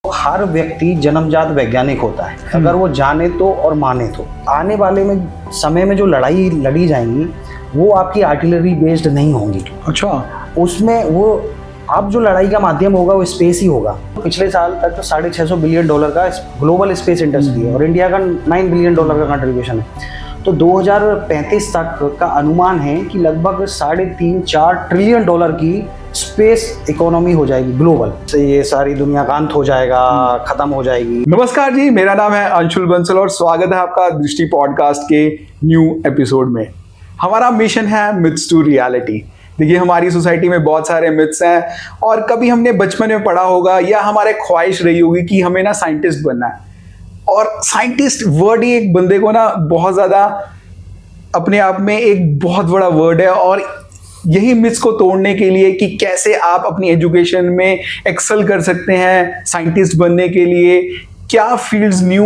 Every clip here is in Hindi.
हर व्यक्ति जन्मजात वैज्ञानिक होता है, अगर वो जाने तो और माने तो। आने वाले में समय में जो लड़ाई लड़ी जाएंगी वो आपकी आर्टिलरी बेस्ड नहीं होंगी। अच्छा, उसमें वो अब जो लड़ाई का माध्यम होगा वो स्पेस ही होगा। पिछले साल तक तो $650 बिलियन का ग्लोबल स्पेस इंडस्ट्री है और इंडिया का $9 बिलियन का कंट्रीब्यूशन है। तो 2035 तक का अनुमान है कि लगभग $3.5-4 ट्रिलियन की स्पेस इकोनॉमी हो जाएगी ग्लोबल। से ये सारी दुनिया का अंत हो जाएगा, खत्म हो जाएगी। नमस्कार जी, मेरा नाम है अंशुल बंसल और स्वागत है आपका दृष्टि पॉडकास्ट के न्यू एपिसोड में। हमारा मिशन है मिथ्स टू रियलिटी। देखिए, हमारी सोसाइटी में बहुत सारे मिथ्स हैं और कभी हमने बचपन में पढ़ा होगा या हमारे ख्वाहिश रही होगी कि हमें ना साइंटिस्ट बनना है। और साइंटिस्ट वर्ड ही एक बंदे को ना बहुत ज़्यादा अपने आप में एक बहुत बड़ा वर्ड है। और यही मिथ्स को तोड़ने के लिए कि कैसे आप अपनी एजुकेशन में एक्सेल कर सकते हैं साइंटिस्ट बनने के लिए, क्या फील्ड्स न्यू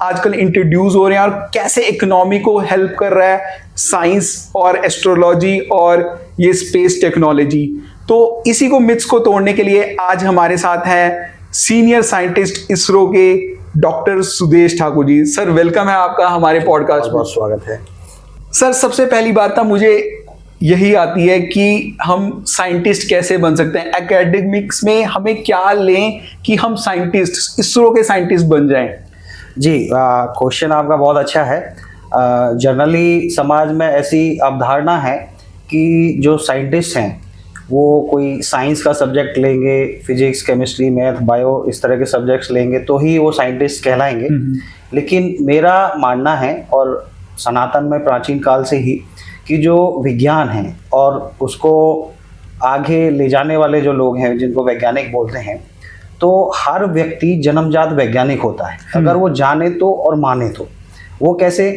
आजकल इंट्रोड्यूस हो रहे हैं और कैसे इकोनॉमी को हेल्प कर रहा है साइंस और एस्ट्रोलॉजी और ये स्पेस टेक्नोलॉजी। तो इसी को मिथ्स को तोड़ने के लिए आज हमारे साथ हैं सीनियर साइंटिस्ट इसरो के doctor Sudesh Thakur ji. Sir, welcome है आपका हमारे पॉडकास्ट में। बहुत स्वागत है सर। सबसे पहली बात ना मुझे यही आती है कि हम साइंटिस्ट कैसे बन सकते हैं, एकेडमिक्स में हमें क्या लें कि हम साइंटिस्ट, इसरो के साइंटिस्ट बन जाएं। जी, क्वेश्चन आपका बहुत अच्छा है। जनरली समाज में ऐसी अवधारणा है कि जो साइंटिस्ट हैं वो कोई साइंस का सब्जेक्ट लेंगे, फिजिक्स, केमिस्ट्री, मैथ, बायो, इस तरह के सब्जेक्ट्स लेंगे तो ही वो साइंटिस्ट कहलाएंगे। लेकिन मेरा मानना है, और सनातन में प्राचीन काल से ही, कि जो विज्ञान है और उसको आगे ले जाने वाले जो लोग हैं जिनको वैज्ञानिक बोलते हैं, तो हर व्यक्ति जन्मजात वैज्ञानिक होता है, अगर वो जाने तो और माने तो। वो कैसे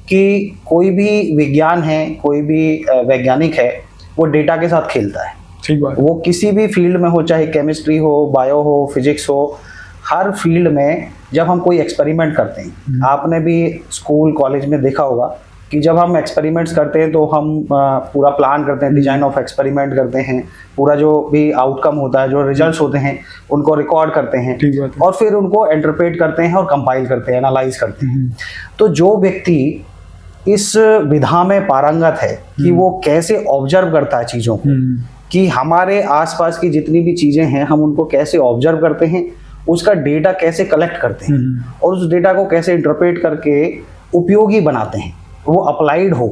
कि कोई भी विज्ञान है, कोई भी वैज्ञानिक है, वो डेटा के साथ खेलता है। ठीक बात। वो किसी भी फील्ड में हो, चाहे केमिस्ट्री हो, बायो हो, फिजिक्स हो, हर फील्ड में जब हम कोई एक्सपेरिमेंट करते हैं, आपने भी स्कूल कॉलेज में देखा होगा कि जब हम एक्सपेरिमेंट्स करते हैं तो हम पूरा प्लान करते हैं, डिजाइन ऑफ एक्सपेरिमेंट करते हैं, पूरा जो भी आउटकम होता है, जो रिजल्ट्स होते हैं उनको रिकॉर्ड करते हैं और फिर उनको इंटरप्रेट करते हैं और कंपाइल करते हैं, एनालाइज करते हैं। तो जो व्यक्ति इस विधा में पारंगत है कि वो कैसे ऑब्जर्व करता है चीज़ों को, कि हमारे आसपास की जितनी भी चीज़ें हैं हम उनको कैसे ऑब्जर्व करते हैं, उसका डेटा कैसे कलेक्ट करते हैं और उस डेटा को कैसे इंटरप्रेट करके उपयोगी बनाते हैं, वो अप्लाइड हो,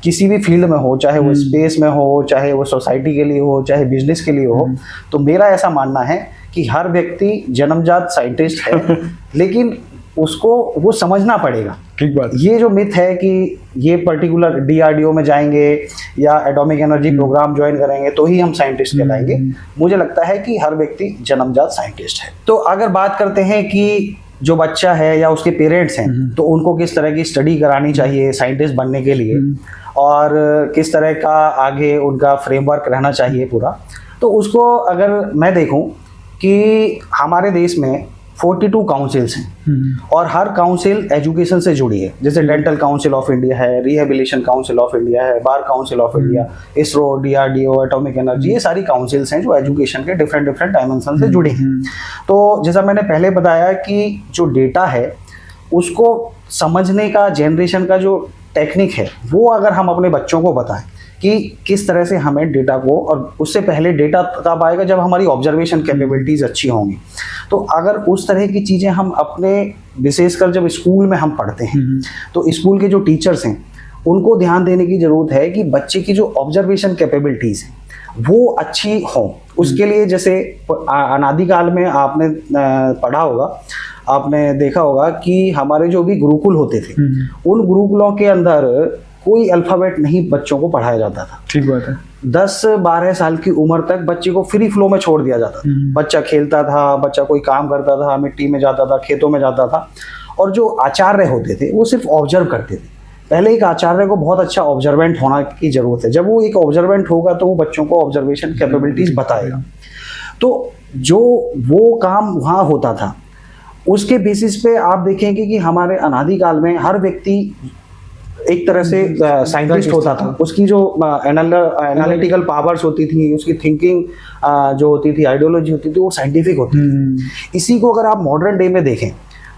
किसी भी फील्ड में हो, चाहे वो स्पेस में हो, चाहे वो सोसाइटी के लिए हो, चाहे बिजनेस के लिए हो। तो मेरा ऐसा मानना है कि हर व्यक्ति जन्मजात साइंटिस्ट है, लेकिन उसको वो समझना पड़ेगा। ठीक बात। ये जो मिथ है कि ये पर्टिकुलर DRDO में जाएंगे या एटॉमिक एनर्जी प्रोग्राम ज्वाइन करेंगे तो ही हम साइंटिस्ट कहलाएंगे, मुझे लगता है कि हर व्यक्ति जन्मजात साइंटिस्ट है। तो अगर बात करते हैं कि जो बच्चा है या उसके पेरेंट्स हैं तो उनको किस तरह की स्टडी करानी चाहिए साइंटिस्ट बनने के लिए और किस तरह का आगे उनका फ्रेमवर्क रहना चाहिए पूरा, तो उसको अगर मैं देखूं कि हमारे देश में 42 काउंसिल्स हैं और हर काउंसिल एजुकेशन से जुड़ी है। जैसे डेंटल काउंसिल ऑफ इंडिया है, रिहेबिलिटेशन काउंसिल ऑफ इंडिया है, bar council of India, ISRO, DRDO, atomic energy, ये सारी काउंसिल्स हैं जो एजुकेशन के डिफरेंट डायमेंशन से जुड़ी हैं। तो जैसा मैंने पहले बताया कि जो डेटा है उसको समझने का, जनरेशन का जो टेक्निक है, वो अगर हम अपने बच्चों को बताएं कि किस तरह से हमें डेटा को, और उससे पहले डेटा तब आएगा जब हमारी ऑब्जर्वेशन कैपेबिलिटीज़ अच्छी होंगी। तो अगर उस तरह की चीज़ें हम अपने, विशेषकर जब स्कूल में हम पढ़ते हैं तो स्कूल के जो टीचर्स हैं उनको ध्यान देने की ज़रूरत है कि बच्चे की जो ऑब्जर्वेशन कैपेबिलिटीज़ हैं वो अच्छी हों। उसके लिए जैसे अनादिकाल में आपने पढ़ा होगा, आपने देखा होगा कि हमारे जो भी गुरुकुल होते थे उन गुरुकुलों के अंदर कोई अल्फ़ाबेट नहीं बच्चों को पढ़ाया जाता था। ठीक बात है। 10-12 साल की उम्र तक बच्चे को फ्री फ्लो में छोड़ दिया जाता था। बच्चा खेलता था, बच्चा कोई काम करता था, मिट्टी में जाता था, खेतों में जाता था, और जो आचार्य होते थे वो सिर्फ ऑब्जर्व करते थे। पहले एक आचार्य को बहुत अच्छा ऑब्जर्वेंट होना की ज़रूरत है। जब वो एक ऑब्जर्वेंट होगा तो वो बच्चों को ऑब्जर्वेशन कैपेबिलिटीज़ बताएगा। तो जो वो काम वहाँ होता था उसके बेसिस पे आप देखेंगे कि हमारे अनादिकाल में हर व्यक्ति एक तरह से साइंटिस्ट होता था, उसकी जो एनालिटिकल पावर्स होती थी, उसकी थिंकिंग जो होती थी, आइडियोलॉजी होती थी, वो साइंटिफिक होती थी। इसी को अगर आप मॉडर्न डे में देखें,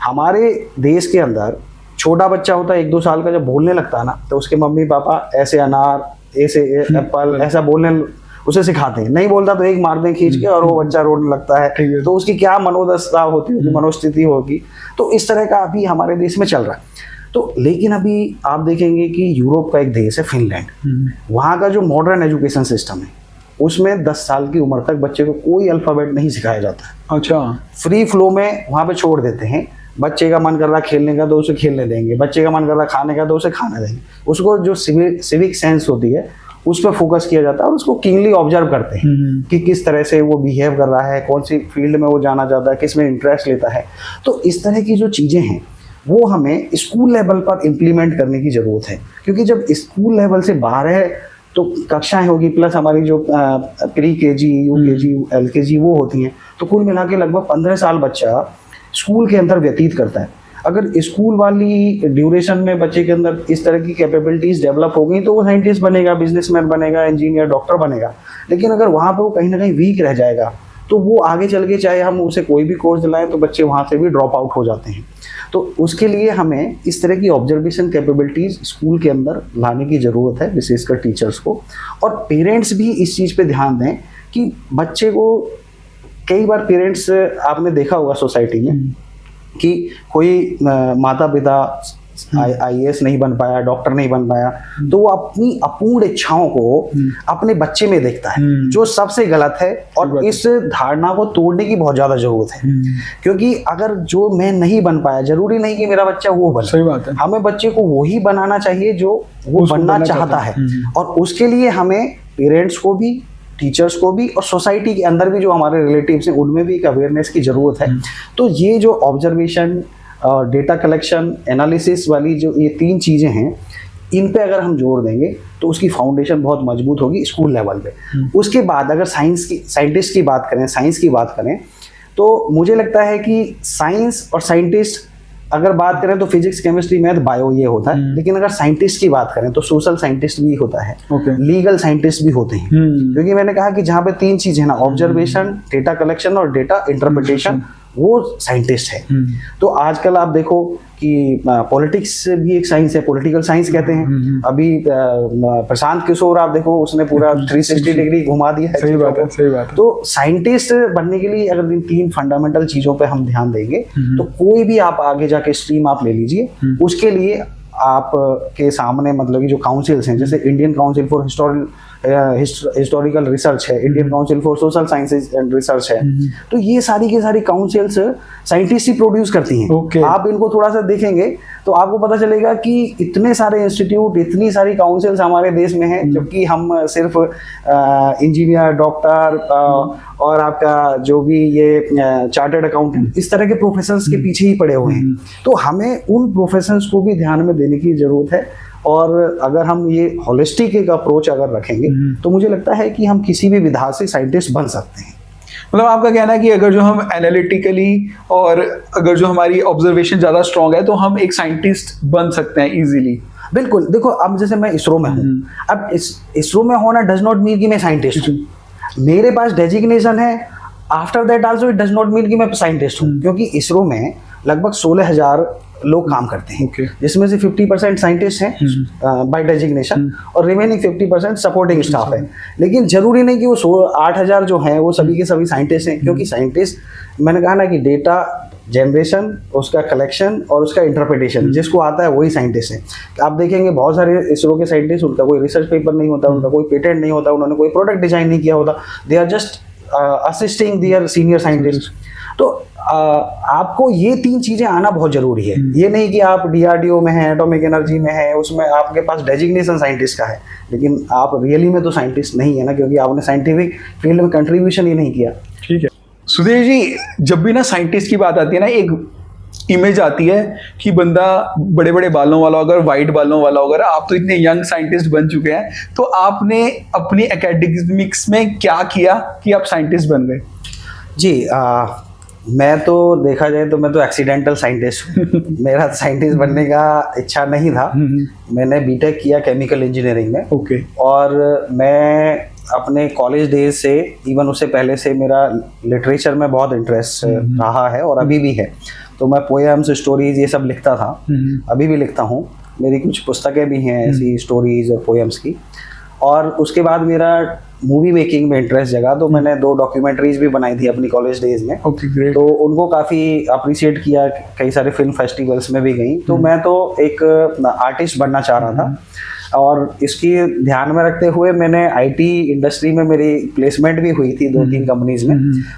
हमारे देश के अंदर छोटा बच्चा होता है 1-2 साल का, जब बोलने लगता है ना, तो उसके मम्मी पापा ऐसे अनार, ऐसे एप्पल, ऐसा बोलने उसे सिखाते हैं। नहीं बोलता तो एक मार दें खींच के और वो बच्चा रोने लगता है। तो उसकी क्या मनोदशा होती होगी, मनोस्थिति होगी। तो इस तरह का अभी हमारे देश में चल रहा है। तो लेकिन अभी आप देखेंगे कि यूरोप का एक देश है फिनलैंड, वहाँ का जो मॉडर्न एजुकेशन सिस्टम है, उसमें 10 साल की उम्र तक बच्चे को कोई अल्फाबेट नहीं सिखाया जाता है। अच्छा। फ्री फ्लो में वहाँ पे छोड़ देते हैं। बच्चे का मन कर रहा खेलने का तो उसे खेलने देंगे, बच्चे का मन कर रहा खाने का तो उसे खाने देंगे। उसको जो सिविक सेंस होती है उस पर फोकस किया जाता है और उसको कीनली ऑब्जर्व करते हैं कि किस तरह से वो बिहेव कर रहा है, कौन सी फील्ड में वो जाना चाहता है, किस में इंटरेस्ट लेता है। तो इस तरह की जो चीज़ें हैं वो हमें स्कूल लेवल पर इम्प्लीमेंट करने की ज़रूरत है, क्योंकि जब स्कूल लेवल से बाहर है तो कक्षाएं होगी प्लस हमारी जो प्री केजी, यूकेजी, एलकेजी वो होती हैं। तो कुल मिला के लगभग 15 साल बच्चा स्कूल के अंदर व्यतीत करता है। अगर स्कूल वाली ड्यूरेशन में बच्चे के अंदर इस तरह की कैपेबिलिटीज़ डेवलप हो गई तो वो साइंटिस्ट बनेगा, बिजनेसमैन बनेगा, इंजीनियर, डॉक्टर बनेगा। लेकिन अगर वहाँ पे वो कहीं ना कहीं वीक रह जाएगा तो वो आगे चल के चाहे हम उसे कोई भी कोर्स दिलाएं तो बच्चे वहाँ से भी ड्रॉप आउट हो जाते हैं। तो उसके लिए हमें इस तरह की ऑब्जर्वेशन कैपेबिलिटीज़ स्कूल के अंदर लाने की ज़रूरत है, विशेषकर टीचर्स को। और पेरेंट्स भी इस चीज़ पे ध्यान दें कि बच्चे को, कई बार पेरेंट्स आपने देखा होगा सोसाइटी में कि कोई माता पिता IAS नहीं बन पाया, डॉक्टर नहीं बन पाया, तो वो अपनी अपूर्ण इच्छाओं को अपने बच्चे में देखता है, जो सबसे गलत है। और इस धारणा को तोड़ने की बहुत ज्यादा जरूरत है, क्योंकि अगर जो मैं नहीं बन पाया, जरूरी नहीं कि मेरा बच्चा वो बने। सही बात है। हमें बच्चे को वही बनाना चाहिए जो वो बनना चाहता है। और उसके लिए हमें पेरेंट्स को भी, टीचर्स को भी और सोसाइटी के अंदर भी जो हमारे रिलेटिव्स हैं उनमें भी एक अवेयरनेस की ज़रूरत है। तो ये जो ऑब्जर्वेशन, डेटा कलेक्शन, एनालिसिस वाली जो ये 3 चीज़ें हैं, इन पे अगर हम जोर देंगे तो उसकी फाउंडेशन बहुत मजबूत होगी स्कूल लेवल पे। उसके बाद अगर साइंटिस्ट की बात करें, साइंस की बात करें, तो मुझे लगता है कि साइंस और साइंटिस्ट अगर बात करें तो फिजिक्स, केमिस्ट्री, मैथ, बायो ये होता है। लेकिन अगर साइंटिस्ट की बात करें तो सोशल साइंटिस्ट भी होता है, लीगल साइंटिस्ट भी होते हैं। क्योंकि मैंने कहा कि जहाँ पे 3 चीजें ना, ऑब्जर्वेशन, डेटा कलेक्शन और डेटा इंटरप्रिटेशन, वो साइंटिस्ट है। तो आजकल आप देखो कि पॉलिटिक्स भी एक साइंस है, पॉलिटिकल साइंस कहते हैं। अभी प्रशांत किशोर आप देखो, उसने पूरा 360 डिग्री घुमा दिया है। सही बात है, सही बात है। तो साइंटिस्ट बनने के लिए अगर इन 3 फंडामेंटल चीजों पे हम ध्यान देंगे तो कोई भी आप आगे जाके स्ट्रीम आप ले लीजिए, उसके लिए आप के सामने मतलब कि जो काउंसिल्स हैं, जैसे Indian council for historical research है, Indian council for social sciences and research है, तो ये सारी की सारी काउंसिल्स साइंटिस्ट ही प्रोड्यूस करती हैं। आप इनको थोड़ा सा देखेंगे तो आपको पता चलेगा कि इतने सारे इंस्टीट्यूट, इतनी सारी काउंसिल्स हमारे देश में हैं, जबकि हम सिर्फ इंजीनियर, डॉक्टर और आपका जो भी ये चार्टर्ड अकाउंटेंट, इस तरह के प्रोफेशंस के पीछे ही पड़े हुए हैं। तो हमें उन प्रोफेशंस को भी ध्यान में देने की जरूरत है। और अगर हम ये होलिस्टिक एक अप्रोच अगर रखेंगे तो मुझे लगता है कि हम किसी भी विधा से साइंटिस्ट बन सकते हैं। मतलब आपका कहना है कि अगर जो हम एनालिटिकली और अगर जो हमारी ऑब्जर्वेशन ज़्यादा स्ट्रॉन्ग है तो हम एक साइंटिस्ट बन सकते हैं इजीली। बिल्कुल। देखो, अब जैसे मैं इसरो में हूँ, अब इसरो में होना डज नॉट मीन कि मैं साइंटिस्ट हूँ। मेरे पास डेजिग्नेशन है, after that also it does not mean कि मैं साइंटिस्ट हूँ, क्योंकि इसरो में लगभग 16,000 लोग काम करते हैं, जिसमें से 50% साइंटिस्ट हैं बाय डेजिग्नेशन और रिमेनिंग 50% सपोर्टिंग स्टाफ है। लेकिन जरूरी नहीं कि वो 8,000 जो हैं वो सभी के सभी साइंटिस्ट हैं, क्योंकि साइंटिस्ट, मैंने कहा ना कि डेटा जनरेशन, उसका कलेक्शन और उसका इंटरप्रिटेशन जिसको आता है वही साइंटिस्ट है। आप देखेंगे बहुत सारे इसरो के साइंटिस्ट, उनका कोई रिसर्च पेपर नहीं होता, उनका कोई पेटेंट नहीं होता, उन्होंने कोई प्रोडक्ट डिजाइन नहीं किया होता, they are just assisting their senior scientist. तो आपको ये 3 चीजें आना बहुत जरूरी है। ये नहीं कि आप DRDO में हैं, एटॉमिक एनर्जी में हैं, उसमें आपके पास डेजिग्नेशन साइंटिस्ट का है, लेकिन आप रियली में तो साइंटिस्ट नहीं है ना, क्योंकि आपने साइंटिफिक फील्ड में कंट्रीब्यूशन ही नहीं किया। ठीक है सुधीर जी, जब भी ना साइंटिस्ट की बात आती है ना, एक इमेज आती है कि बंदा बड़े बड़े बालों वाला, अगर वाइट बालों वाला, अगर आप तो इतने यंग साइंटिस्ट बन चुके हैं, तो आपने अपनी एकेडमिक्स में क्या किया कि आप साइंटिस्ट बन गए? जी, मैं तो देखा जाए तो मैं तो एक्सीडेंटल साइंटिस्ट हूँ। मेरा साइंटिस्ट बनने का इच्छा नहीं था। मैंने बीटेक किया केमिकल इंजीनियरिंग में। ओके। और मैं अपने कॉलेज डेज से, इवन उससे पहले से, मेरा लिटरेचर में बहुत इंटरेस्ट रहा है और अभी भी है। तो मैं पोएम्स, स्टोरीज ये सब लिखता था, अभी भी लिखता हूँ। मेरी कुछ पुस्तकें भी हैं ऐसी स्टोरीज और पोएम्स की। और उसके बाद मेरा मूवी मेकिंग में इंटरेस्ट जगा, तो मैंने 2 डॉक्यूमेंट्रीज भी बनाई थी अपनी कॉलेज डेज में। Okay, great. तो उनको काफ़ी अप्रिशिएट किया, कई सारे फिल्म फेस्टिवल्स में भी गई। तो मैं तो एक आर्टिस्ट बनना चाह रहा था, और इसकी ध्यान में रखते हुए मैंने आईटी इंडस्ट्री में मेरी प्लेसमेंट भी हुई थी 2-3 कंपनीज में।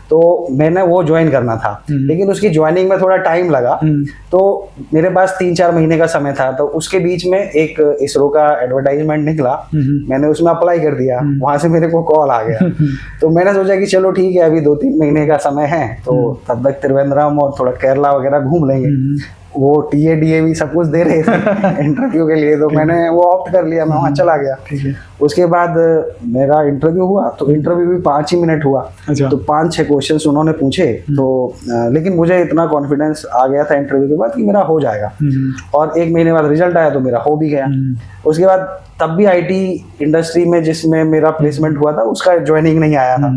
तो मैंने वो ज्वाइन करना था, लेकिन उसकी ज्वाइनिंग में थोड़ा टाइम लगा। तो मेरे पास 3-4 महीने का समय था। तो उसके बीच में एक इसरो का एडवर्टाइजमेंट निकला, मैंने उसमें अप्लाई कर दिया। वहां से मेरे को कॉल आ गया। तो मैंने सोचा कि चलो ठीक है, अभी 2-3 महीने का समय है, तो तब तक त्रिवेंद्रम और थोड़ा केरला वगैरह घूम लेंगे। वो टीए भी सब कुछ दे रहे थे इंटरव्यू के लिए, तो मैंने वो ऑप्ट कर लिया, मैं वहाँ चला गया। उसके बाद मेरा इंटरव्यू हुआ, तो इंटरव्यू भी 5 ही मिनट हुआ। अच्छा। तो 5-6 क्वेश्चंस उन्होंने पूछे। तो लेकिन मुझे इतना कॉन्फिडेंस आ गया था इंटरव्यू के बाद कि मेरा हो जाएगा। और 1 महीने बाद रिजल्ट आया तो मेरा हो भी गया। उसके बाद तब भी आईटी इंडस्ट्री में जिसमें मेरा प्लेसमेंट हुआ था उसका ज्वाइनिंग नहीं आया था।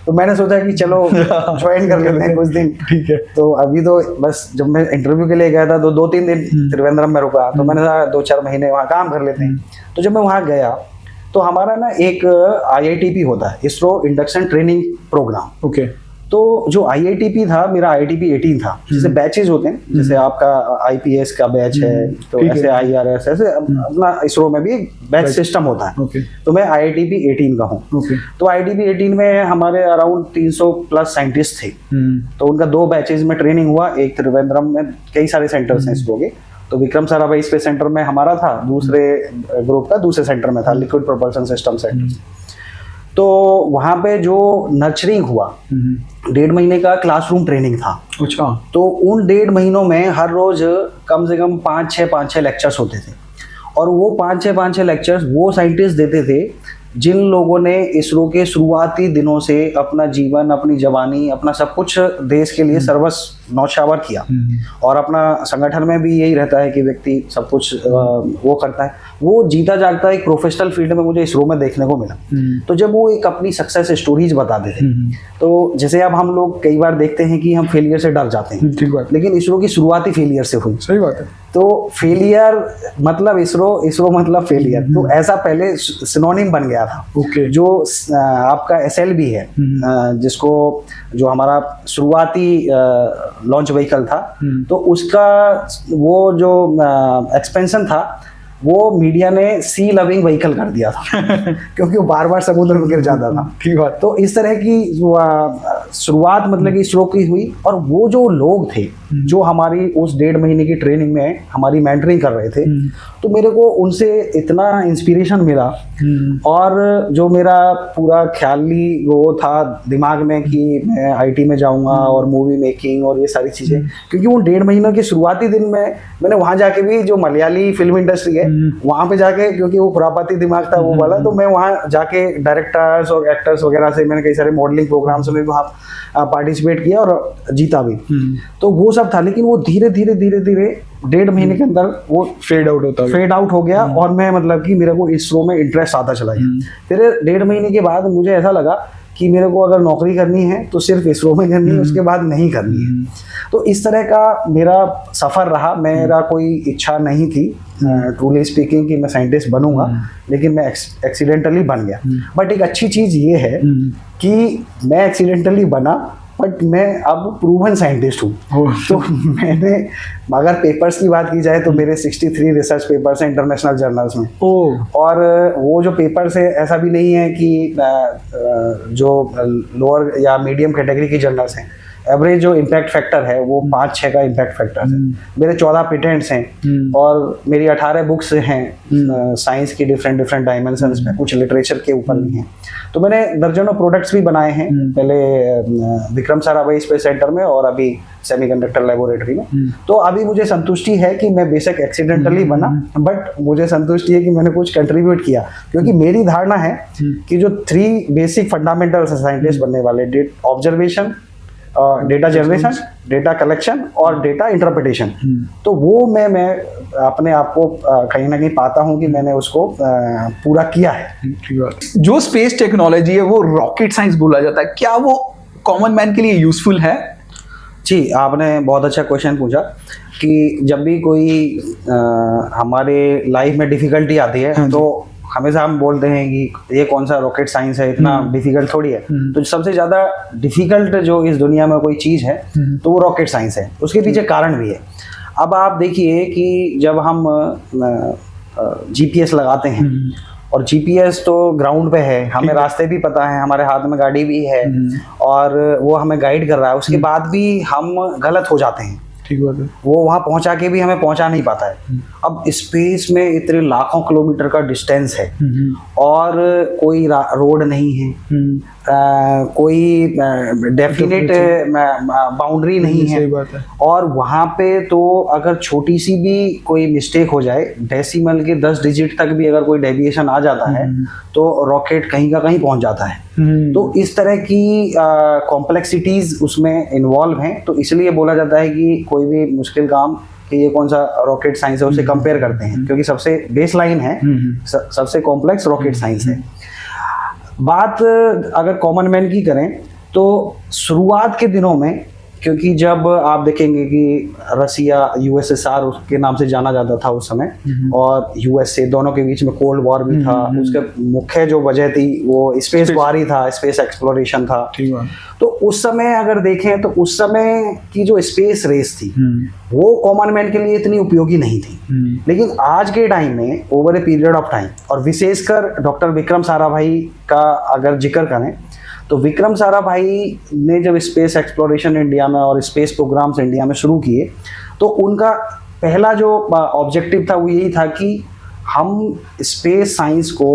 तो मैंने सोचा कि चलो ज्वाइन कर लेते हैं कुछ दिन। ठीक है। तो अभी तो बस, जब मैं इंटरव्यू के लिए गया था तो 2-3 दिन त्रिवेंद्रम में रुका, तो मैंने कहा 2-4 महीने वहाँ काम कर लेते हैं। तो जब मैं वहाँ गया तो हमारा ना एक IITP होता है, ISRO induction training programme. Okay. तो जो IITP था, मेरा IITP 18 था। जैसे बैचेज होते हैं, जैसे आपका IPS का बैच है, तो ऐसे IRS, ऐसे अपना इसरो में भी एक बैच सिस्टम होता है। ओके। तो मैं IITP 18 का हूँ। ओके। तो IITP 18 में हमारे अराउंड 300 प्लस साइंटिस्ट थे। तो उनका 2 बैचेज में ट्रेनिंग हुआ। एक त्रिवेंद्रम में, कई सारे सेंटर्स हैं इसरो के, तो विक्रम साराभाई स्पेस सेंटर में हमारा था, दूसरे ग्रुप का दूसरे सेंटर में था, लिक्विड प्रोपल्शन सिस्टम सेंटर। तो वहाँ पे जो नर्चरिंग हुआ, 1.5 महीने का क्लासरूम ट्रेनिंग था। अच्छा। तो उन 1.5 महीनों में हर रोज कम से कम 5-6 लेक्चर्स होते थे। और वो 5-6 लेक्चर्स वो साइंटिस्ट देते थे जिन लोगों ने इसरो के शुरुआती दिनों से अपना जीवन, अपनी जवानी, अपना सब कुछ देश के लिए सर्वस्व न्यौछावर किया। और अपना संगठन में भी यही रहता है कि व्यक्ति सब कुछ वो करता है। वो जीता जागता एक प्रोफेशनल फील्ड में मुझे इसरो में देखने को मिला। तो जब वो एक अपनी सक्सेस स्टोरीज बताते थे, तो जैसे अब हम लोग कई बार देखते हैं कि हम फेलियर से डर जाते हैं, ठीक बात। लेकिन इसरो की शुरुआती फेलियर से हुई। सही बात है। तो फेलियर मतलब इसरो मतलब फेलियर, तो ऐसा पहले सिनोनिम बन गया था। ओके। जो आपका SLV है, जिसको, जो हमारा शुरुआती लॉन्च व्हीकल था, तो उसका वो जो एक्सपेंशन था, वो मीडिया ने सी लविंग व्हीकल कर दिया था क्योंकि वो बार बार समुद्र में गिर जाता था। ठीक बात। तो इस तरह की शुरुआत मतलब कि इसरो की हुई। और वो जो लोग थे जो हमारी उस 1.5 महीने की ट्रेनिंग में हमारी मेंटरिंग कर रहे थे, तो मेरे को उनसे इतना इंस्पिरेशन मिला। और जो मेरा पूरा ख्याली वो था दिमाग में कि मैं आईटी में जाऊंगा और मूवी मेकिंग और ये सारी चीज़ें, क्योंकि उन 1.5 महीनों के शुरुआती दिन में मैंने वहाँ जाके भी, जो मलयाली फिल्म इंडस्ट्री है वहाँ पे जाके, क्योंकि वो खुरापाती दिमाग था वो वाला, तो मैं वहाँ जाके डायरेक्टर्स और एक्टर्स वगैरह से मैंने कई सारे मॉडलिंग प्रोग्राम्स में भी वहाँ पार्टिसिपेट किया और जीता भी। तो वो सब था, लेकिन वो धीरे धीरे 1.5 महीने के अंदर वो फेड आउट हो गया। और मैं मतलब कि मेरे को इसरो में इंटरेस्ट आता चला गया। फिर 1.5 महीने के बाद मुझे ऐसा लगा कि मेरे को अगर नौकरी करनी है तो सिर्फ इसरो में करनी है, उसके बाद नहीं करनी है। तो इस तरह का मेरा सफ़र रहा। मेरा कोई इच्छा नहीं थी ट्रूली स्पीकिंग कि मैं साइंटिस्ट बनूंगा, लेकिन मैं एक्सीडेंटली बन गया। बट एक अच्छी चीज़ ये है कि मैं एक्सीडेंटली बना, बट मैं अब प्रूवन साइंटिस्ट हूँ। तो मैंने, अगर पेपर्स की बात की जाए तो मेरे 63 रिसर्च पेपर्स हैं इंटरनेशनल जर्नल्स में। और वो जो पेपर्स है, ऐसा भी नहीं है कि जो लोअर या मीडियम कैटेगरी की जर्नल्स हैं, एवरेज जो इम्पैक्ट फैक्टर है वो 5-6 का इम्पैक्ट फैक्टर है। मेरे 14 पेटेंट्स हैं और मेरी 18 बुक्स हैं साइंस की डिफरेंट डायमेंशंस में, कुछ लिटरेचर के ऊपर भी हैं। तो मैंने दर्जनों प्रोडक्ट्स भी बनाए हैं, पहले विक्रम साराभाई स्पेस सेंटर में और अभी सेमीकंडक्टर लेबोरेटरी में। तो अभी मुझे संतुष्टि है कि मैं बेशक एक्सीडेंटली बना, बट मुझे संतुष्टि है कि मैंने कुछ कंट्रीब्यूट किया। क्योंकि मेरी धारणा है कि जो 3 बेसिक फंडामेंटल्स हैं साइंटिस्ट बनने वाले, observation, data generation, data collection और डेटा इंटरप्रिटेशन। तो वो मैं अपने आप को कहीं ना कहीं पाता हूँ कि मैंने उसको पूरा किया है। जो स्पेस टेक्नोलॉजी है वो रॉकेट साइंस बोला जाता है, क्या वो कॉमन मैन के लिए यूजफुल है? जी, आपने बहुत अच्छा क्वेश्चन पूछा कि जब भी कोई हमारे लाइफ में डिफिकल्टी आती है तो हमेशा हम बोलते हैं कि ये कौन सा रॉकेट साइंस है, इतना डिफिकल्ट थोड़ी है। तो सबसे ज़्यादा डिफिकल्ट जो इस दुनिया में कोई चीज़ है तो वो रॉकेट साइंस है। उसके पीछे कारण भी है। अब आप देखिए कि जब हम जीपीएस लगाते हैं और जीपीएस तो ग्राउंड पे है, हमें रास्ते भी पता है, हमारे हाथ में गाड़ी भी है और वो हमें गाइड कर रहा है, उसके बाद भी हम गलत हो जाते हैं। ठीक बात है। वो वहाँ पहुँचा के भी हमें पहुँचा नहीं पाता है। अब स्पेस में इतने लाखों किलोमीटर का डिस्टेंस है और कोई रोड नहीं है, कोई डेफिनेट बाउंड्री नहीं है। बात है। और वहाँ पे तो अगर छोटी सी भी कोई मिस्टेक हो जाए, डेसिमल के 10 डिजिट तक भी अगर कोई डेविएशन आ जाता है तो रॉकेट कहीं का कहीं पहुँच जाता है। तो इस तरह की कॉम्प्लेक्सिटीज उसमें इन्वॉल्व हैं। तो इसलिए बोला जाता है कि कोई भी मुश्किल काम कि ये कौन सा रॉकेट साइंस है उससे कंपेयर करते हैं, क्योंकि सबसे बेस लाइन है, सबसे कॉम्प्लेक्स रॉकेट साइंस है। बात अगर कॉमन मैन की करें तो शुरुआत के दिनों में, क्योंकि जब आप देखेंगे कि रसिया यूएसएसआर उसके नाम से जाना जाता था उस समय, और यूएसए, दोनों के बीच में कोल्ड वॉर भी था। उसके मुख्य जो वजह थी वो स्पेस वॉर ही था, स्पेस एक्सप्लोरेशन था। तो उस समय अगर देखें तो उस समय की जो स्पेस रेस थी वो कॉमन मैन के लिए इतनी उपयोगी नहीं थी। लेकिन आज के टाइम में over a period of time, और विशेषकर डॉक्टर विक्रम साराभाई का अगर जिक्र करें तो विक्रम साराभाई ने जब स्पेस एक्सप्लोरेशन इंडिया में और स्पेस प्रोग्राम्स इंडिया में शुरू किए तो उनका पहला जो ऑब्जेक्टिव था वो यही था कि हम स्पेस साइंस को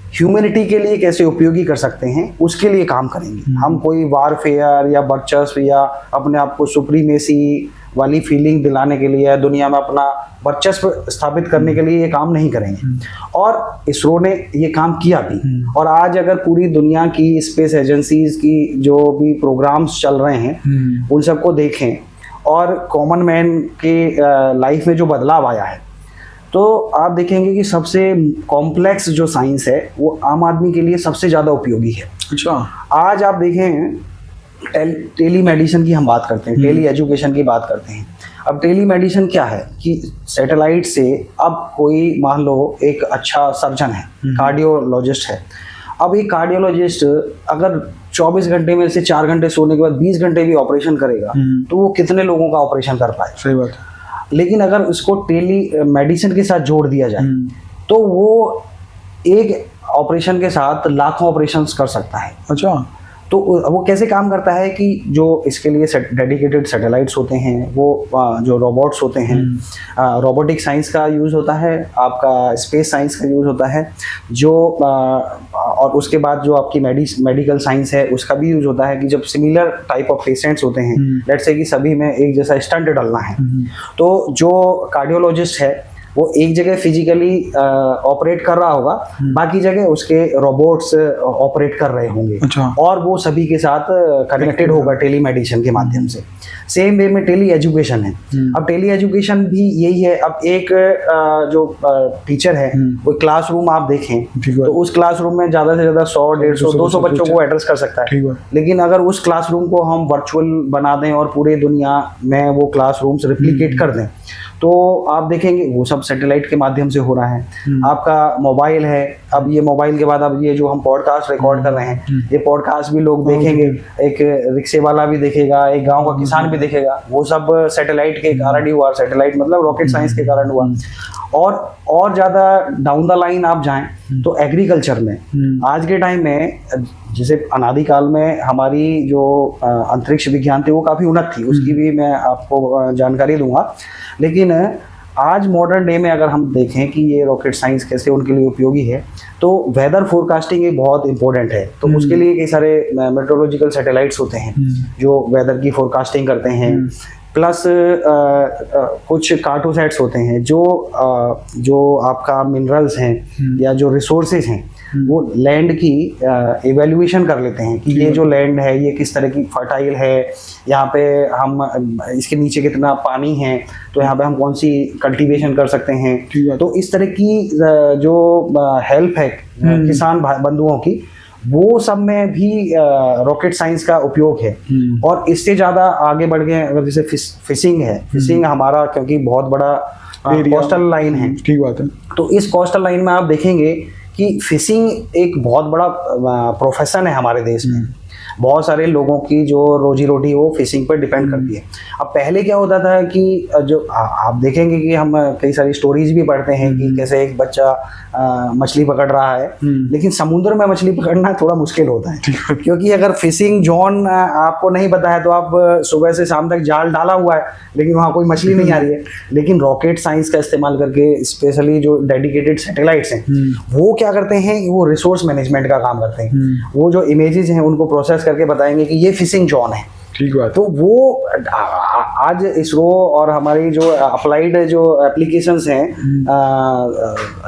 ह्यूमैनिटी के लिए कैसे उपयोगी कर सकते हैं, उसके लिए काम करेंगे। हम कोई वारफेयर या वर्चस्व या अपने आप को सुप्रीमेसी वाली फीलिंग दिलाने के लिए, दुनिया में अपना वर्चस्व स्थापित करने के लिए ये काम नहीं करेंगे। और इसरो ने ये काम किया भी। और आज अगर पूरी दुनिया की स्पेस एजेंसीज की जो भी प्रोग्राम्स चल रहे हैं उन सबको देखें और कॉमन मैन के लाइफ में जो बदलाव आया है, तो आप देखेंगे कि सबसे कॉम्प्लेक्स जो साइंस है वो आम आदमी के लिए सबसे ज़्यादा उपयोगी है। अच्छा, आज आप देखें टेली मेडिसिन की हम बात करते हैं, टेली एजुकेशन की बात करते हैं। अब टेली मेडिसिन क्या है कि सैटेलाइट से अब कोई मान लो एक अच्छा सर्जन है, कार्डियोलॉजिस्ट है। अब एक कार्डियोलॉजिस्ट अगर 24 घंटे में से 4 घंटे सोने के बाद 20 घंटे भी ऑपरेशन करेगा तो वो कितने लोगों का ऑपरेशन कर पाए। सही बात है। लेकिन अगर उसको टेली मेडिसिन के साथ जोड़ दिया जाए तो वो एक ऑपरेशन के साथ लाखों ऑपरेशंस कर सकता है। अच्छा, तो वो कैसे काम करता है कि जो इसके लिए डेडिकेटेड सैटेलाइट्स होते हैं, वो जो रोबोट्स होते हैं, रोबोटिक साइंस का यूज़ होता है, आपका स्पेस साइंस का यूज़ होता है, जो और उसके बाद जो आपकी मेडिकल साइंस है उसका भी यूज़ होता है कि जब सिमिलर टाइप ऑफ पेशेंट्स होते हैं, लेट्स से कि सभी में एक जैसा स्टंट डालना है, तो जो कार्डियोलॉजिस्ट है वो एक जगह फिजिकली ऑपरेट कर रहा होगा, बाकी जगह उसके रोबोट्स ऑपरेट कर रहे होंगे। अच्छा। और वो सभी के साथ कनेक्टेड होगा टेली मेडिसिन के माध्यम से। सेम वे में टेली एजुकेशन है। अब टेली एजुकेशन भी यही है। अब एक जो टीचर है वो क्लासरूम आप देखें तो उस क्लासरूम में ज़्यादा से ज़्यादा 100, 150, 200 बच्चों को एड्रेस कर सकता है। लेकिन अगर उस क्लासरूम को हम वर्चुअल बना दें और पूरे दुनिया में वो क्लासरूम्स रिप्लिकेट कर दें तो आप देखेंगे वो सब सैटेलाइट के माध्यम से हो रहा है। आपका मोबाइल है, अब ये मोबाइल के बाद अब ये जो हम पॉडकास्ट रिकॉर्ड कर रहे हैं ये पॉडकास्ट भी लोग देखेंगे, एक रिक्शे वाला भी देखेगा, एक गांव का किसान भी देखेगा। वो सब सैटेलाइट के कारण ही हुआ। सैटेलाइट मतलब रॉकेट साइंस के कारण हुआ। और ज़्यादा डाउन द लाइन आप जाएं तो एग्रीकल्चर में आज के टाइम में, जैसे अनादिकाल में हमारी जो अंतरिक्ष विज्ञान थी वो काफ़ी उन्नत थी, उसकी भी मैं आपको जानकारी दूंगा। लेकिन आज मॉडर्न डे में अगर हम देखें कि ये रॉकेट साइंस कैसे उनके लिए उपयोगी है तो वेदर फोरकास्टिंग एक बहुत इंपॉर्टेंट है। तो उसके लिए कई सारे मेट्रोलॉजिकल सैटेलाइट्स होते हैं जो वेदर की फोरकास्टिंग करते हैं। प्लस कुछ कार्टोसैट्स होते हैं जो आपका मिनरल्स हैं या जो रिसोर्सेज हैं वो लैंड की इवेल्युएशन कर लेते हैं कि ये जो लैंड है ये किस तरह की फर्टाइल है, यहाँ पे हम इसके नीचे कितना पानी है, तो यहाँ पे हम कौन सी कल्टीवेशन कर सकते हैं। तो इस तरह की जो हेल्प है किसान बंधुओं की, वो सब में भी रॉकेट साइंस का उपयोग है। और इससे ज़्यादा आगे बढ़ गए अगर जैसे फिशिंग है, फिशिंग हमारा क्योंकि बहुत बड़ा कोस्टल लाइन है, ठीक बात है, तो इस कोस्टल लाइन में आप देखेंगे कि फिशिंग एक बहुत बड़ा प्रोफेशन है हमारे देश में। बहुत सारे लोगों की जो रोजी रोटी वो फिशिंग पर डिपेंड करती है। अब पहले क्या होता था कि जो आप देखेंगे कि हम कई सारी स्टोरीज भी पढ़ते हैं कि कैसे एक बच्चा मछली पकड़ रहा है, लेकिन समुद्र में मछली पकड़ना थोड़ा मुश्किल होता है क्योंकि अगर फिशिंग जोन आपको नहीं पता है तो आप सुबह से शाम तक जाल डाला हुआ है लेकिन वहाँ कोई मछली नहीं आ रही है। लेकिन रॉकेट साइंस का इस्तेमाल करके स्पेशली जो डेडिकेटेड सैटेलाइट्स हैं वो क्या करते हैं, वो रिसोर्स मैनेजमेंट का काम करते हैं। वो जो इमेजेस हैं उनको प्रोसेस करके बताएंगे कि ये फिशिंग जोन है। ठीक बात। तो वो आज इसरो और हमारी जो अप्लाइड जो एप्लीकेशंस हैं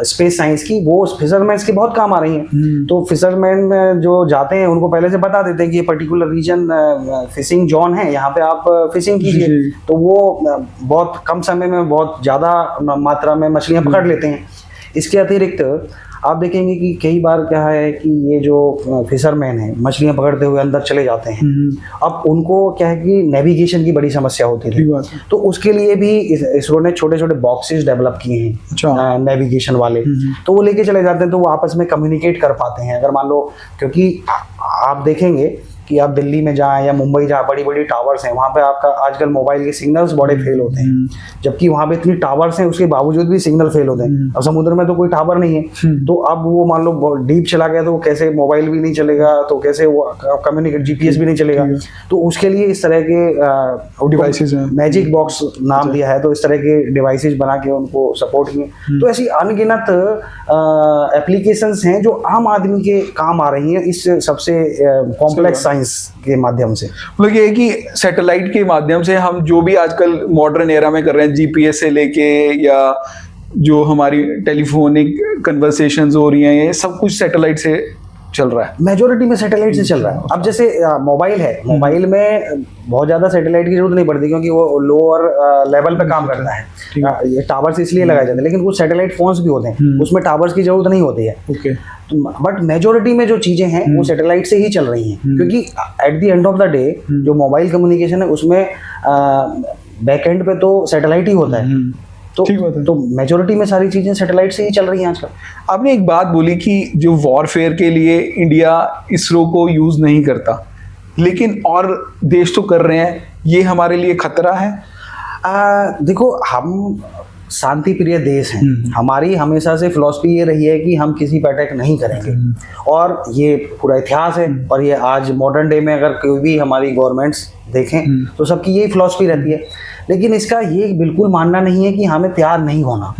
स्पेस साइंस की, वो फिशरमैन की बहुत काम आ रही हैं। तो फिशरमैन जो जाते हैं उनको पहले से बता देते हैं कि ये पर्टिकुलर रीजन फिशिंग जोन है, यहाँ पे आप फिशिंग कीजिए। तो वो बहुत कम समय में बहुत ज़्यादा मात्रा में मछलियाँ पकड़ लेते हैं। इसके अतिरिक्त आप देखेंगे कि कई बार क्या है कि ये जो फिशरमैन है मछलियां पकड़ते हुए अंदर चले जाते हैं। अब उनको क्या है कि नेविगेशन की बड़ी समस्या होती थी, तो उसके लिए भी इसरो ने छोटे छोटे बॉक्सेस डेवलप किए हैं नेविगेशन वाले। तो वो लेके चले जाते हैं, तो वो आपस में कम्युनिकेट कर पाते हैं। अगर मान लो, क्योंकि आप देखेंगे कि आप दिल्ली में जाएं या मुंबई जाएं, बड़ी बड़ी टावर्स हैं, वहाँ पे आपका आजकल मोबाइल के सिग्नल्स बड़े फेल होते हैं, जबकि वहाँ पे इतनी टावर्स हैं उसके बावजूद भी सिग्नल फेल होते हैं। अब समुद्र में तो कोई टावर नहीं है, तो अब वो मान लो डीप चला गया तो कैसे मोबाइल भी नहीं चलेगा, तो कैसे वो कम्युनिकेट जीपीएस भी नहीं चलेगा। तो उसके लिए इस तरह के डिवाइसेज, मैजिक बॉक्स नाम दिया है, तो इस तरह के डिवाइसेज बना के उनको सपोर्ट किए। तो ऐसी अनगिनत एप्लीकेशंस हैं जो आम आदमी के काम आ रही हैं इस सबसे कॉम्प्लेक्स साइंस के माध्यम से। मतलब ये है कि सैटेलाइट के माध्यम से हम जो भी आजकल मॉडर्न एरा में कर रहे हैं, जीपीएस से लेके या जो हमारी टेलीफोनिक कन्वर्सेशंस हो रही हैं, ये सब कुछ सैटेलाइट से चल रहा है। मेजोरिटी में सैटेलाइट से चल रहा है। अब जैसे मोबाइल है, मोबाइल में बहुत ज़्यादा सैटेलाइट की जरूरत नहीं पड़ती क्योंकि वो लोअर लेवल पे काम करता है। ये टावर्स इसलिए लगाए जाते हैं, लेकिन कुछ सैटेलाइट फोन्स भी होते हैं उसमें टावर्स की जरूरत नहीं होती है। ओके। बट मेजोरिटी में जो चीज़ें हैं वो सैटेलाइट से ही चल रही हैं, क्योंकि at the end of the day जो मोबाइल कम्युनिकेशन है उसमें बैक एंड पे तो सैटेलाइट ही होता है। तो मेजोरिटी में सारी चीजें सैटेलाइट से ही चल रही हैं आजकल। आपने एक बात बोली कि जो वॉरफेयर के लिए इंडिया इसरो को यूज नहीं करता, लेकिन और देश तो कर रहे हैं, ये हमारे लिए खतरा है? देखो, हम शांति प्रिय देश हैं। हमारी हमेशा से फिलॉसफी ये रही है कि हम किसी पर अटैक नहीं करेंगे, और ये पूरा इतिहास है। और ये आज मॉडर्न डे में अगर कोई भी हमारी गवर्नमेंट्स देखें तो सबकी यही फिलॉसफी रहती है। लेकिन इसका ये बिल्कुल मानना नहीं है कि हमें तैयार नहीं होना,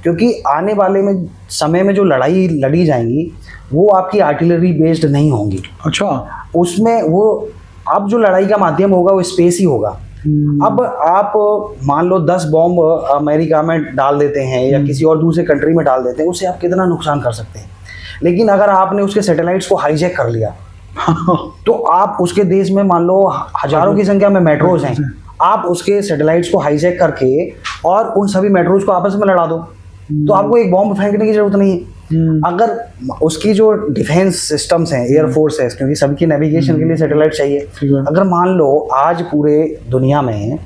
क्योंकि आने वाले में समय में जो लड़ाई लड़ी जाएंगी वो आपकी आर्टिलरी बेस्ड नहीं होंगी। अच्छा। उसमें वो अब जो लड़ाई का माध्यम होगा वो स्पेस ही होगा। अब आप मान लो 10 बॉम्ब अमेरिका में डाल देते हैं या किसी और दूसरे कंट्री में डाल देते हैं, उससे आप कितना नुकसान कर सकते हैं। लेकिन अगर आपने उसके सैटेलाइट्स को हाईजैक कर लिया तो आप उसके देश में मान लो हजारों की संख्या में मेट्रोज हैं, आप उसके सैटेलाइट्स को हाईजैक करके और उन सभी मेट्रोज को आपस में लड़ा दो, तो आपको एक बॉम्ब फेंकने की जरूरत नहीं है। अगर उसकी जो डिफेंस सिस्टम्स हैं, एयरफोर्स है, क्योंकि सबकी नेविगेशन के लिए सैटेलाइट चाहिए। अगर मान लो आज पूरे दुनिया में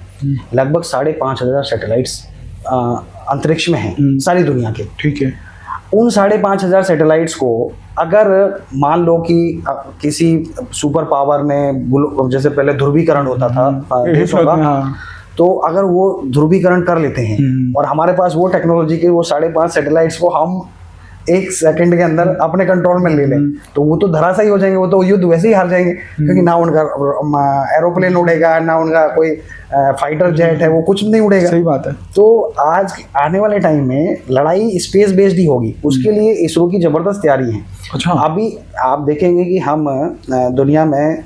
लगभग 5,500 सैटेलाइट्स अंतरिक्ष में हैं, सारी दुनिया के। ठीक है। उन 5,500 सैटेलाइट्स को अगर मान लो कि किसी सुपर पावर में, जैसे पहले ध्रुवीकरण होता था देशों का, तो अगर वो ध्रुवीकरण कर लेते हैं और हमारे पास वो टेक्नोलॉजी के वो 5.5 सैटेलाइट्स को हम 1 सेकंड के अंदर अपने कंट्रोल में ले लें, तो वो तो धराशायी हो जाएंगे, वो तो युद्ध वैसे ही हार जाएंगे, क्योंकि ना उनका एरोप्लेन उड़ेगा, ना उनका कोई फाइटर जेट है, वो कुछ नहीं उड़ेगा। सही बात है। तो आज आने वाले टाइम में लड़ाई स्पेस बेस्ड ही होगी, उसके लिए इसरो की जबरदस्त तैयारी है। अच्छा। अभी आप देखेंगे कि हम दुनिया में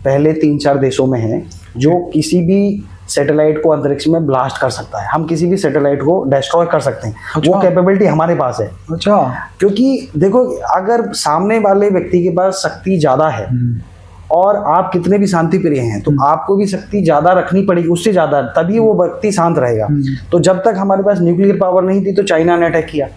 पहले 3-4 देशों में हैं जो किसी भी सैटेलाइट को अंतरिक्ष में ब्लास्ट कर सकता है, हम किसी भी सैटेलाइट को डिस्ट्रॉय कर सकते हैं। अच्छा। वो कैपेबिलिटी हमारे पास है। अच्छा। क्योंकि देखो, अगर सामने वाले व्यक्ति के पास शक्ति ज़्यादा है और आप कितने भी शांति प्रिय हैं, तो आपको भी शक्ति ज़्यादा रखनी पड़ेगी, उससे ज़्यादा, तभी वो व्यक्ति शांत रहेगा। तो जब तक हमारे पास न्यूक्लियर पावर नहीं थी तो चाइना ने अटैक किया,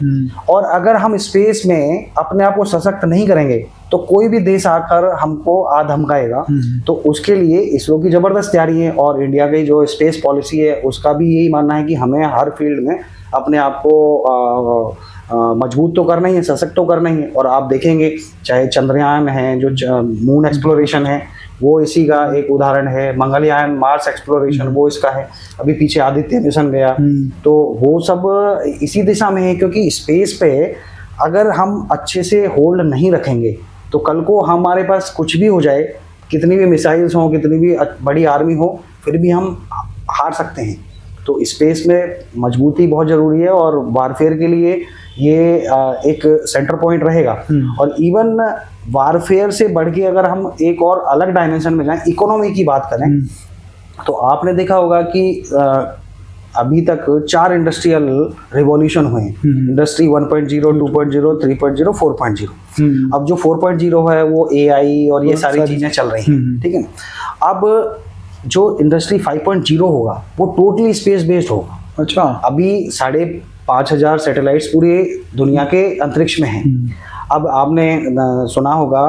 और अगर हम स्पेस में अपने आप को सशक्त नहीं करेंगे तो कोई भी देश आकर हमको धमकाएगा। तो उसके लिए इसरो की ज़बरदस्त तैयारी है, और इंडिया की जो स्पेस पॉलिसी है उसका भी यही मानना है कि हमें हर फील्ड में अपने आप को मजबूत तो करना ही है, सशक्त तो करना ही है। और आप देखेंगे चाहे चंद्रयान है, जो मून एक्सप्लोरेशन है, वो इसी का एक उदाहरण है। मंगलयान, मार्स एक्सप्लोरेशन, वो इसका है। अभी पीछे आदित्य मिशन गया, तो वो सब इसी दिशा में है। क्योंकि स्पेस पे अगर हम अच्छे से होल्ड नहीं रखेंगे तो कल को हमारे पास कुछ भी हो जाए, कितनी भी मिसाइल्स हों, कितनी भी बड़ी आर्मी हो, फिर भी हम हार सकते हैं। तो स्पेस में मजबूती बहुत ज़रूरी है, और वारफेयर के लिए ये एक सेंटर पॉइंट रहेगा। और इवन वारफेयर से बढ़ के अगर हम एक और अलग डायमेंशन में जाएं, इकोनॉमी की बात करें, तो आपने देखा होगा कि अभी तक 4 इंडस्ट्रियल रिवॉल्यूशन हुए हैं। इंडस्ट्री 1.0, 2.0, 3.0, 4.0। अब जो 4.0 है वो AI और ये सारी चीज़ें चल रही हैं, ठीक है। अब जो इंडस्ट्री 5.0 होगा वो टोटली स्पेस बेस्ड होगा। अच्छा। अभी 5,500 सैटेलाइट्स पूरे दुनिया के अंतरिक्ष में हैं। अब आपने सुना होगा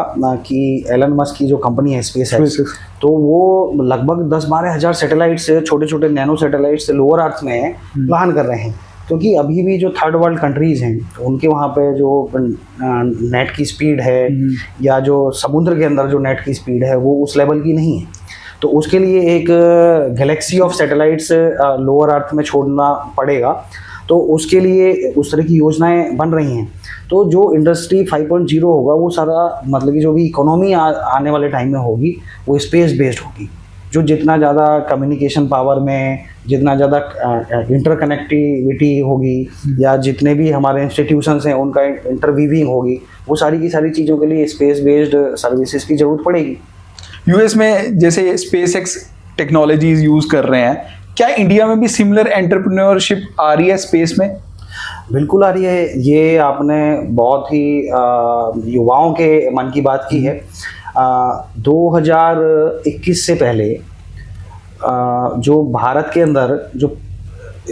कि एलन मस्क की जो कंपनी है स्पेस एक्स, तो वो लगभग 10-12 हज़ार सैटेलाइट से, छोटे छोटे नैनो सैटेलाइट से लोअर अर्थ में प्लान कर रहे हैं। क्योंकि अभी भी जो थर्ड वर्ल्ड कंट्रीज़ हैं उनके वहाँ पे जो नेट की स्पीड है, या जो समुद्र के अंदर जो नेट की स्पीड है, वो उस लेवल की नहीं है। तो उसके लिए एक Galaxy of satellites lower earth में छोड़ना पड़ेगा। तो उसके लिए उस तरह की योजनाएं बन रही हैं। तो जो इंडस्ट्री 5.0 होगा वो सारा, मतलब कि जो भी इकोनॉमी आने वाले टाइम में होगी वो स्पेस बेस्ड होगी। जो जितना ज़्यादा कम्युनिकेशन पावर में, जितना ज़्यादा इंटरकनेक्टिविटी होगी, या जितने भी हमारे इंस्टीट्यूशंस हैं उनका इंटरवीविंग होगी, वो सारी की सारी चीज़ों के लिए स्पेस बेस्ड सर्विसेज की ज़रूरत पड़ेगी। यूएस में जैसे स्पेस एक्स टेक्नोलॉजीज यूज़ कर रहे हैं, क्या इंडिया में भी सिमिलर एंटरप्रेन्योरशिप आ रही है स्पेस में? बिल्कुल आ रही है। ये आपने बहुत ही युवाओं के मन की बात की है। 2021 से पहले जो भारत के अंदर जो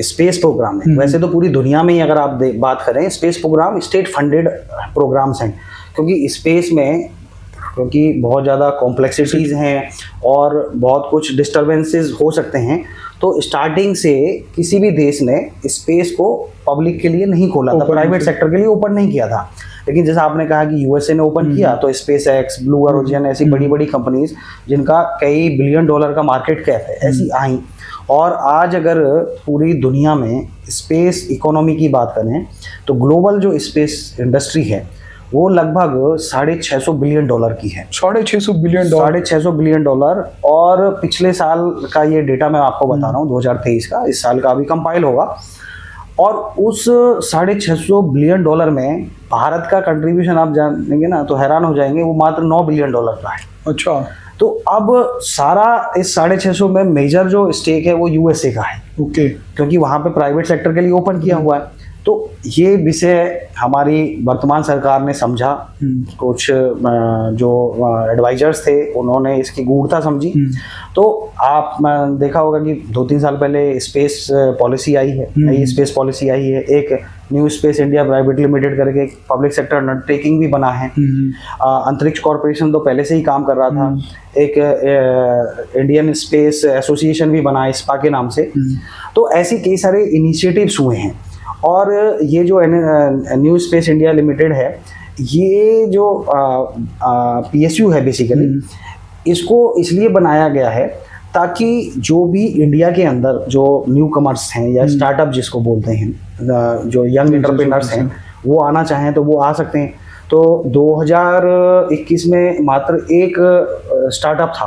स्पेस प्रोग्राम है, वैसे तो पूरी दुनिया में ही अगर आप बात करें, space programme state funded programmes हैं। क्योंकि स्पेस में बहुत ज़्यादा कॉम्प्लेक्सिटीज़ हैं और बहुत कुछ डिस्टर्बेंसेस हो सकते हैं, तो स्टार्टिंग से किसी भी देश ने स्पेस को पब्लिक के लिए नहीं खोला था, प्राइवेट सेक्टर के लिए ओपन नहीं किया था। लेकिन जैसा आपने कहा कि यूएसए ने ओपन किया, तो स्पेस एक्स, ब्लू ओरिजिन, ऐसी बड़ी बड़ी कंपनीज जिनका कई बिलियन डॉलर का मार्केट कैप है, ऐसी आई। और आज अगर पूरी दुनिया में स्पेस इकोनॉमी की बात करें तो ग्लोबल जो स्पेस इंडस्ट्री है वो लगभग $650 बिलियन की है। $650 बिलियन। और पिछले साल का ये डेटा मैं आपको बता रहा हूँ, 2023 का, इस साल का अभी कंपाइल होगा। और उस $650 बिलियन में भारत का कंट्रीब्यूशन आप जानेंगे ना तो हैरान हो जाएंगे, वो मात्र $9 बिलियन का है। अच्छा। तो अब सारा इस 650 में मेजर जो स्टेक है वो यूएसए का है। ओके। क्योंकि वहाँ पे प्राइवेट सेक्टर के लिए ओपन किया हुआ है। तो ये विषय हमारी वर्तमान सरकार ने समझा, कुछ जो एडवाइजर्स थे उन्होंने इसकी गूढ़ता समझी। तो आप देखा होगा कि 2-3 साल पहले स्पेस पॉलिसी आई है, नई स्पेस पॉलिसी आई है। एक new space India private limited करके एक पब्लिक सेक्टर अंडरटेकिंग भी बना है। अंतरिक्ष कॉर्पोरेशन तो पहले से ही काम कर रहा था। एक इंडियन स्पेस एसोसिएशन भी बना है ISPA के नाम से। तो ऐसी कई सारे इनिशिएटिव्स हुए हैं। और ये जो न्यू स्पेस इंडिया लिमिटेड है, ये जो PSU है बेसिकली, इसको इसलिए बनाया गया है ताकि जो भी इंडिया के अंदर जो न्यू कमर्स हैं या स्टार्टअप जिसको बोलते हैं, जो यंग एंटरप्रेन्योर्स हैं, वो आना चाहें तो वो आ सकते हैं। तो 2021 में मात्र एक स्टार्टअप था,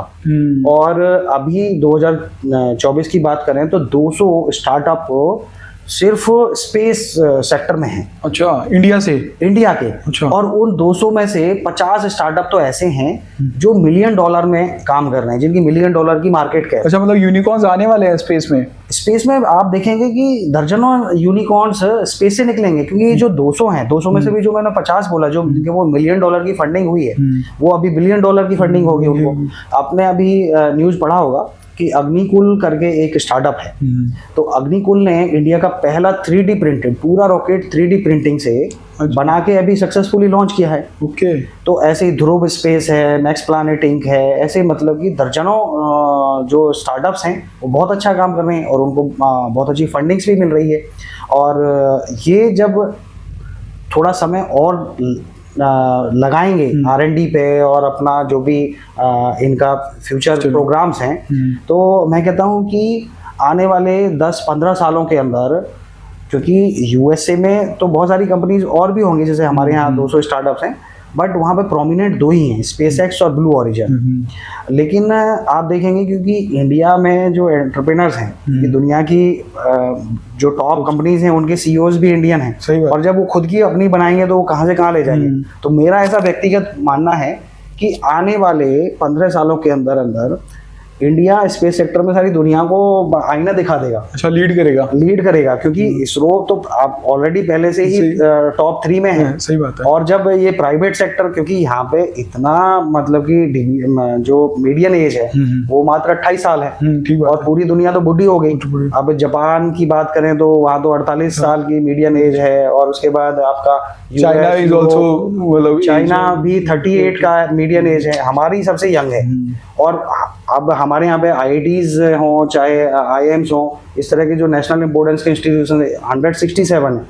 और अभी 2024 की बात करें तो 200 स्टार्टअप सिर्फ स्पेस सेक्टर में हैं, अच्छा, इंडिया से? इंडिया के। अच्छा। और उन 200 में से 50 स्टार्टअप तो ऐसे हैं जो $1 मिलियन में काम कर रहे हैं, जिनकी $1 मिलियन की मार्केट कैप। अच्छा, मतलब यूनिकॉर्न्स आने वाले हैं स्पेस में? स्पेस में आप देखेंगे कि दर्जनों यूनिकॉर्न्स स्पेस से निकलेंगे, क्योंकि ये जो 200 हैं, 200 में से भी जो मैंने 50 बोला, जो जिनके वो $1 मिलियन की फंडिंग हुई है, वो अभी $1 बिलियन की फंडिंग होगी उनको। आपने अभी न्यूज़ पढ़ा होगा कि अग्निकुल करके एक स्टार्टअप है। तो अग्निकुल ने इंडिया का पहला 3D प्रिंटेड पूरा रॉकेट 3D प्रिंटिंग से बना के अभी सक्सेसफुली लॉन्च किया है। ओके। तो ऐसे ही ध्रुव स्पेस है, नेक्स्ट प्लैनेट इंक है, ऐसे मतलब कि दर्जनों जो स्टार्टअप्स हैं वो बहुत अच्छा काम कर रहे हैं और उनको बहुत अच्छी फंडिंग्स भी मिल रही है। और ये जब थोड़ा समय और लगाएंगे R&D पे और अपना जो भी इनका फ्यूचर प्रोग्राम्स हैं, तो मैं कहता हूँ कि आने वाले 10-15 सालों के अंदर, क्योंकि USA में तो बहुत सारी कंपनीज और भी होंगी, जैसे हमारे यहाँ 200 स्टार्टअप्स हैं, बट वहाँ पे प्रोमिनेंट 2 ही हैं, SpaceX और ब्लू ओरिजिन। लेकिन आप देखेंगे क्योंकि इंडिया में जो एंटरप्रेनर्स हैं, ये दुनिया की जो टॉप कंपनीज हैं उनके CEOs भी इंडियन हैं, और जब वो खुद की अपनी बनाएंगे तो वो कहाँ से कहाँ ले जाएंगे। तो मेरा ऐसा व्यक्तिगत मानना है कि आने वाले 15 सालों के अंदर अंदर इंडिया स्पेस सेक्टर में सारी दुनिया को आईना दिखा देगा। अच्छा, लीड करेगा, क्योंकि इसरो तो आप ऑलरेडी पहले से ही टॉप 3 में है। सही बात है। और जब ये प्राइवेट सेक्टर, क्योंकि यहाँ पे इतना मतलब कि जो मीडियन एज है वो मात्र 28 साल है, और पूरी दुनिया तो बुढ़ी हो गई। अब जापान की बात करें तो वहाँ तो 48 साल की मीडियन एज है, और उसके बाद आपका चाइना भी 38 का मीडियन एज है, हमारी सबसे यंग है। और अब हमारे यहाँ पे IITs हों चाहे IIMs हों, इस तरह के जो नेशनल इंपोर्टेंस के इंस्टीट्यूशन 167 है,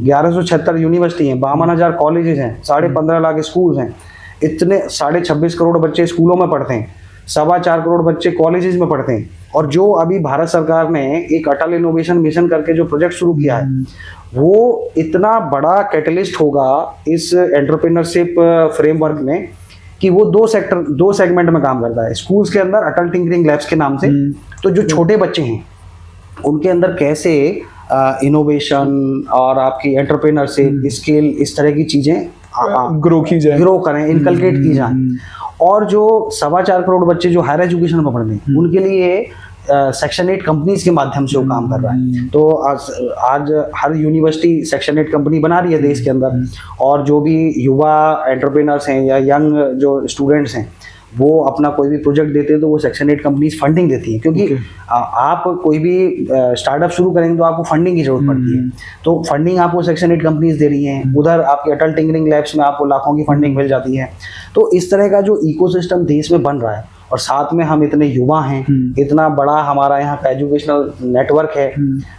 1176 यूनिवर्सिटी हैं, 52,000 कॉलेजेस हैं, 15.5 लाख स्कूल्स हैं, इतने 26.5 करोड़ बच्चे स्कूलों में पढ़ते हैं, 4.25 करोड़ बच्चे कॉलेजेस में पढ़ते हैं। और जो अभी भारत सरकार ने एक अटल इनोवेशन मिशन करके जो प्रोजेक्ट शुरू किया है, वो इतना बड़ा कैटलिस्ट होगा इस एंटरप्रेन्योरशिप फ्रेमवर्क में कि वो 2 सेगमेंट में काम करता है। स्कूल्स के अंदर अटल टिंकरिंग लैब्स के नाम से, तो जो छोटे बच्चे हैं उनके अंदर कैसे इनोवेशन और आपकी एंटरप्रेन्योरशिप स्किल, इस तरह की चीजें ग्रो करें, इनकलकेट की जाए। और जो 4.25 करोड़ बच्चे जो हायर एजुकेशन में पढ़ते हैं, उनके लिए सेक्शन 8 कंपनीज के माध्यम से वो काम कर रहा है। तो आज हर यूनिवर्सिटी सेक्शन 8 कंपनी बना रही है देश के अंदर, और जो भी युवा एंटरप्रेन्योर्स हैं या यंग जो स्टूडेंट्स हैं, वो अपना कोई भी प्रोजेक्ट देते हैं तो वो सेक्शन 8 कंपनीज फंडिंग देती है, क्योंकि आप कोई भी स्टार्टअप शुरू करेंगे तो आपको फंडिंग की जरूरत पड़ती है। तो फंडिंग आपको सेक्शन 8 कंपनीज दे रही हैं, उधर आपके अटल टिंकरिंग लैब्स में आपको लाखों की फंडिंग मिल जाती है। तो इस तरह का जो इकोसिस्टम देश में बन रहा है, और साथ में हम इतने युवा हैं, इतना बड़ा हमारा यहाँ का एजुकेशनल नेटवर्क है,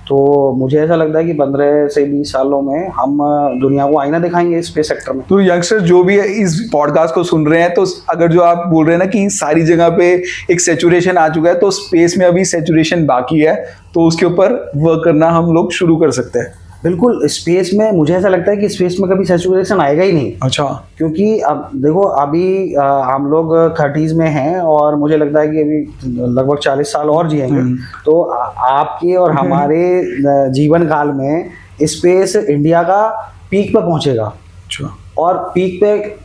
तो मुझे ऐसा लगता है कि 15 से 20 सालों में हम दुनिया को आईना दिखाएंगे स्पेस सेक्टर में। तो यंगस्टर्स जो भी इस पॉडकास्ट को सुन रहे हैं, तो अगर जो आप बोल रहे हैं ना कि सारी जगह पे एक सैचुरेशन आ चुका है, तो स्पेस में अभी सैचुरेशन बाकी है, तो उसके ऊपर वर्क करना हम लोग शुरू कर सकते हैं। बिल्कुल, स्पेस में मुझे ऐसा लगता है कि स्पेस में कभी सैचुरेशन आएगा ही नहीं। अच्छा। क्योंकि अब देखो, अभी हम लोग 30s में हैं, और मुझे लगता है कि अभी लगभग 40 साल और जिएंगे। तो आपके और हमारे जीवन काल में स्पेस इंडिया का पीक पे पहुंचेगा। अच्छा। और पीक पे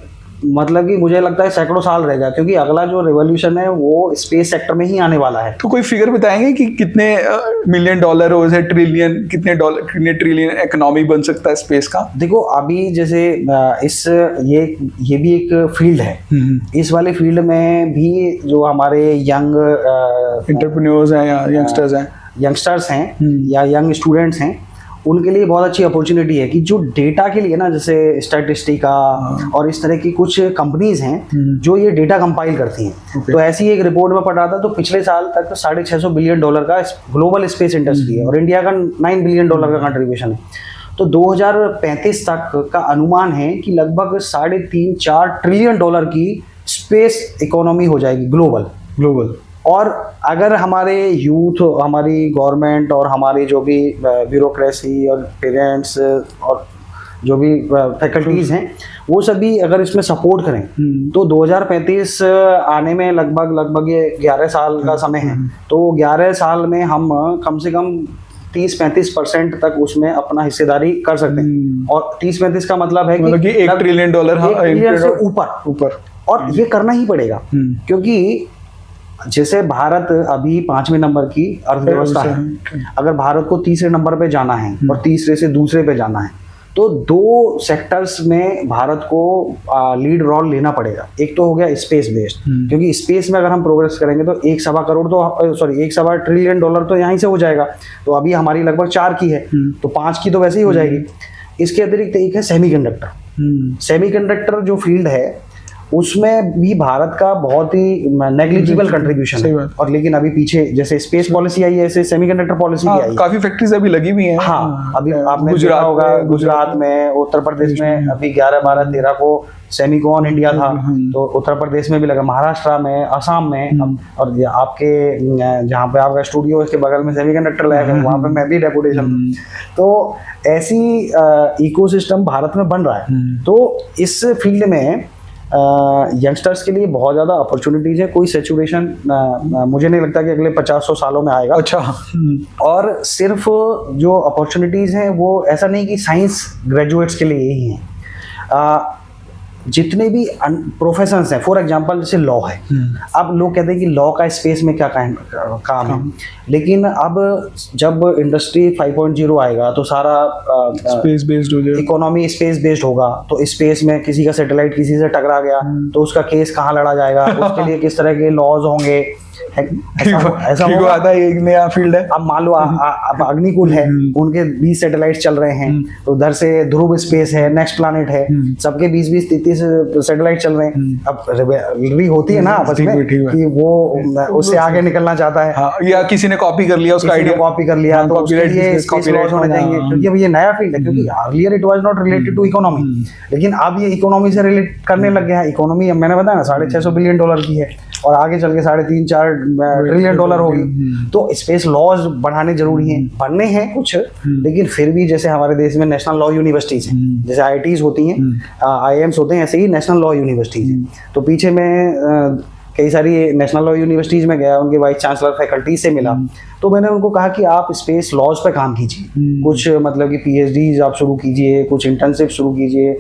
मतलब कि मुझे लगता है सैकड़ों साल रहेगा, क्योंकि अगला जो रेवोल्यूशन है वो स्पेस सेक्टर में ही आने वाला है। तो कोई फिगर बताएंगे कि कितने $1 मिलियन और ट्रिलियन, कितने ट्रिलियन इकोनॉमी बन सकता है स्पेस का? देखो, अभी जैसे ये भी एक फील्ड है। इस वाले फील्ड में भी जो हमारे यंग एंटरप्रेन्योर्स हैं या यंगस्टर्स हैं या यंग स्टूडेंट्स हैं, उनके लिए बहुत अच्छी अपॉर्चुनिटी है कि जो डेटा के लिए ना, जैसे स्टैटिस्टिका और इस तरह की कुछ कंपनीज हैं जो ये डेटा कंपाइल करती हैं। तो ऐसी एक रिपोर्ट में पढ़ रहा था, तो पिछले साल तक तो $650 बिलियन का ग्लोबल स्पेस इंडस्ट्री है, और इंडिया का $9 बिलियन का कंट्रीब्यूशन है। तो 2035 तक का अनुमान है कि लगभग $3.5-4 ट्रिलियन की स्पेस इकोनॉमी हो जाएगी ग्लोबल। और अगर हमारे यूथ, हमारी गवर्नमेंट और हमारी जो भी ब्यूरोक्रेसी और पेरेंट्स और जो भी फैकल्टीज़ हैं, वो सभी अगर इसमें सपोर्ट करें, तो 2035 आने में लगभग ये 11 साल का समय है। तो 11 साल में हम कम से कम 30-35% तक उसमें अपना हिस्सेदारी कर सकते हैं। और 30-35 का मतलब है कि $1 ट्रिलियन, $1 ट्रिलियन से ऊपर और ये करना ही पड़ेगा, क्योंकि जैसे भारत अभी 5वें नंबर की अर्थव्यवस्था है, अगर भारत को तीसरे नंबर पे जाना है और तीसरे से दूसरे पे जाना है, तो 2 सेक्टर्स में भारत को लीड रोल लेना पड़ेगा। एक तो हो गया स्पेस बेस्ड, क्योंकि स्पेस में अगर हम प्रोग्रेस करेंगे तो $1.25 ट्रिलियन तो यहीं से हो जाएगा। तो अभी हमारी लगभग 4 की है, तो 5 की तो वैसे ही हो जाएगी। इसके अतिरिक्त एक है सेमीकंडक्टर जो फील्ड है उसमें भी भारत का बहुत ही नेग्लिजिबल कंट्रीब्यूशन है। और लेकिन अभी पीछे जैसे स्पेस पॉलिसी आई है, ऐसे सेमीकंडक्टर पॉलिसी भी आई है। काफी फैक्ट्रीज अभी लगी हुई हैं। हाँ, अभी आपने देखा होगा गुजरात में, उत्तर प्रदेश में अभी 11, 12, 13 को सेमिकॉन इंडिया था, तो उत्तर प्रदेश में भी लगा, महाराष्ट्र में, असम में, और आपके जहाँ पे आपका स्टूडियो है उसके बगल में सेमीकंडक्टर लैब है, वहाँ पे मैं भी डेपुटेशन। तो ऐसी इकोसिस्टम भारत में बन रहा है। तो इस फील्ड में यंगस्टर्स के लिए बहुत ज़्यादा अपॉर्चुनिटीज़ है। कोई सेचुरेशन मुझे नहीं लगता कि अगले 50-100 सालों में आएगा। अच्छा। और सिर्फ जो अपॉर्चुनिटीज़ हैं वो ऐसा नहीं कि साइंस ग्रेजुएट्स के लिए ही हैं। जितने भी प्रोफेशंस हैं, फॉर एग्जांपल जैसे लॉ है, अब लोग कहते हैं कि लॉ का स्पेस में क्या काम है, लेकिन अब जब इंडस्ट्री 5.0 आएगा तो सारा स्पेस बेस्ड हो जाएगा, इकोनॉमी स्पेस बेस्ड होगा। तो स्पेस में किसी का सैटेलाइट किसी से टकरा गया तो उसका केस कहाँ लड़ा जाएगा, उसके लिए किस तरह के लॉज होंगे, ऐसा होगा। एक नया फील्ड है। अब मान लो अब अग्निकुल है, उनके 20 सैटेलाइट चल रहे हैं, तो उधर से ध्रुव स्पेस है, नेक्स्ट प्लैनेट है, सबके 20-20, 33 सैटेलाइट चल रहे हैं। अब रिवलरी होती है ना आपस में कि वो उससे आगे निकलना चाहता है, या किसी ने कॉपी कर लिया उसका आइडिया, कॉपी कर लिया, तो उसके लिए स्पेस लॉज होने चाहिए, क्योंकि अब ये नया फील्ड है। क्योंकि earlier it was not related to economy, लेकिन अब ये इकोनॉमी से रिलेट करने लग गया है। इकोनॉमी मैंने बताया ना $650 बिलियन की है, और आगे चल के $3.5-4 ट्रिलियन होगी। तो स्पेस लॉज बढ़ाने जरूरी हैं, बनने हैं कुछ, लेकिन फिर भी जैसे हमारे देश में नेशनल लॉ यूनिवर्सिटीज हैं, जैसे IITs होती हैं, IIMs होते हैं, ऐसे ही नेशनल लॉ यूनिवर्सिटीज हैं। तो पीछे में कई सारी नेशनल लॉ यूनिवर्सिटीज में गया, उनके वाइस चांसलर फैकल्टी से मिला, तो मैंने उनको कहा कि आप स्पेस लॉज पे काम कीजिए, कुछ मतलब कि PhDs आप शुरू कीजिए, कुछ इंटर्नशिप शुरू कीजिए,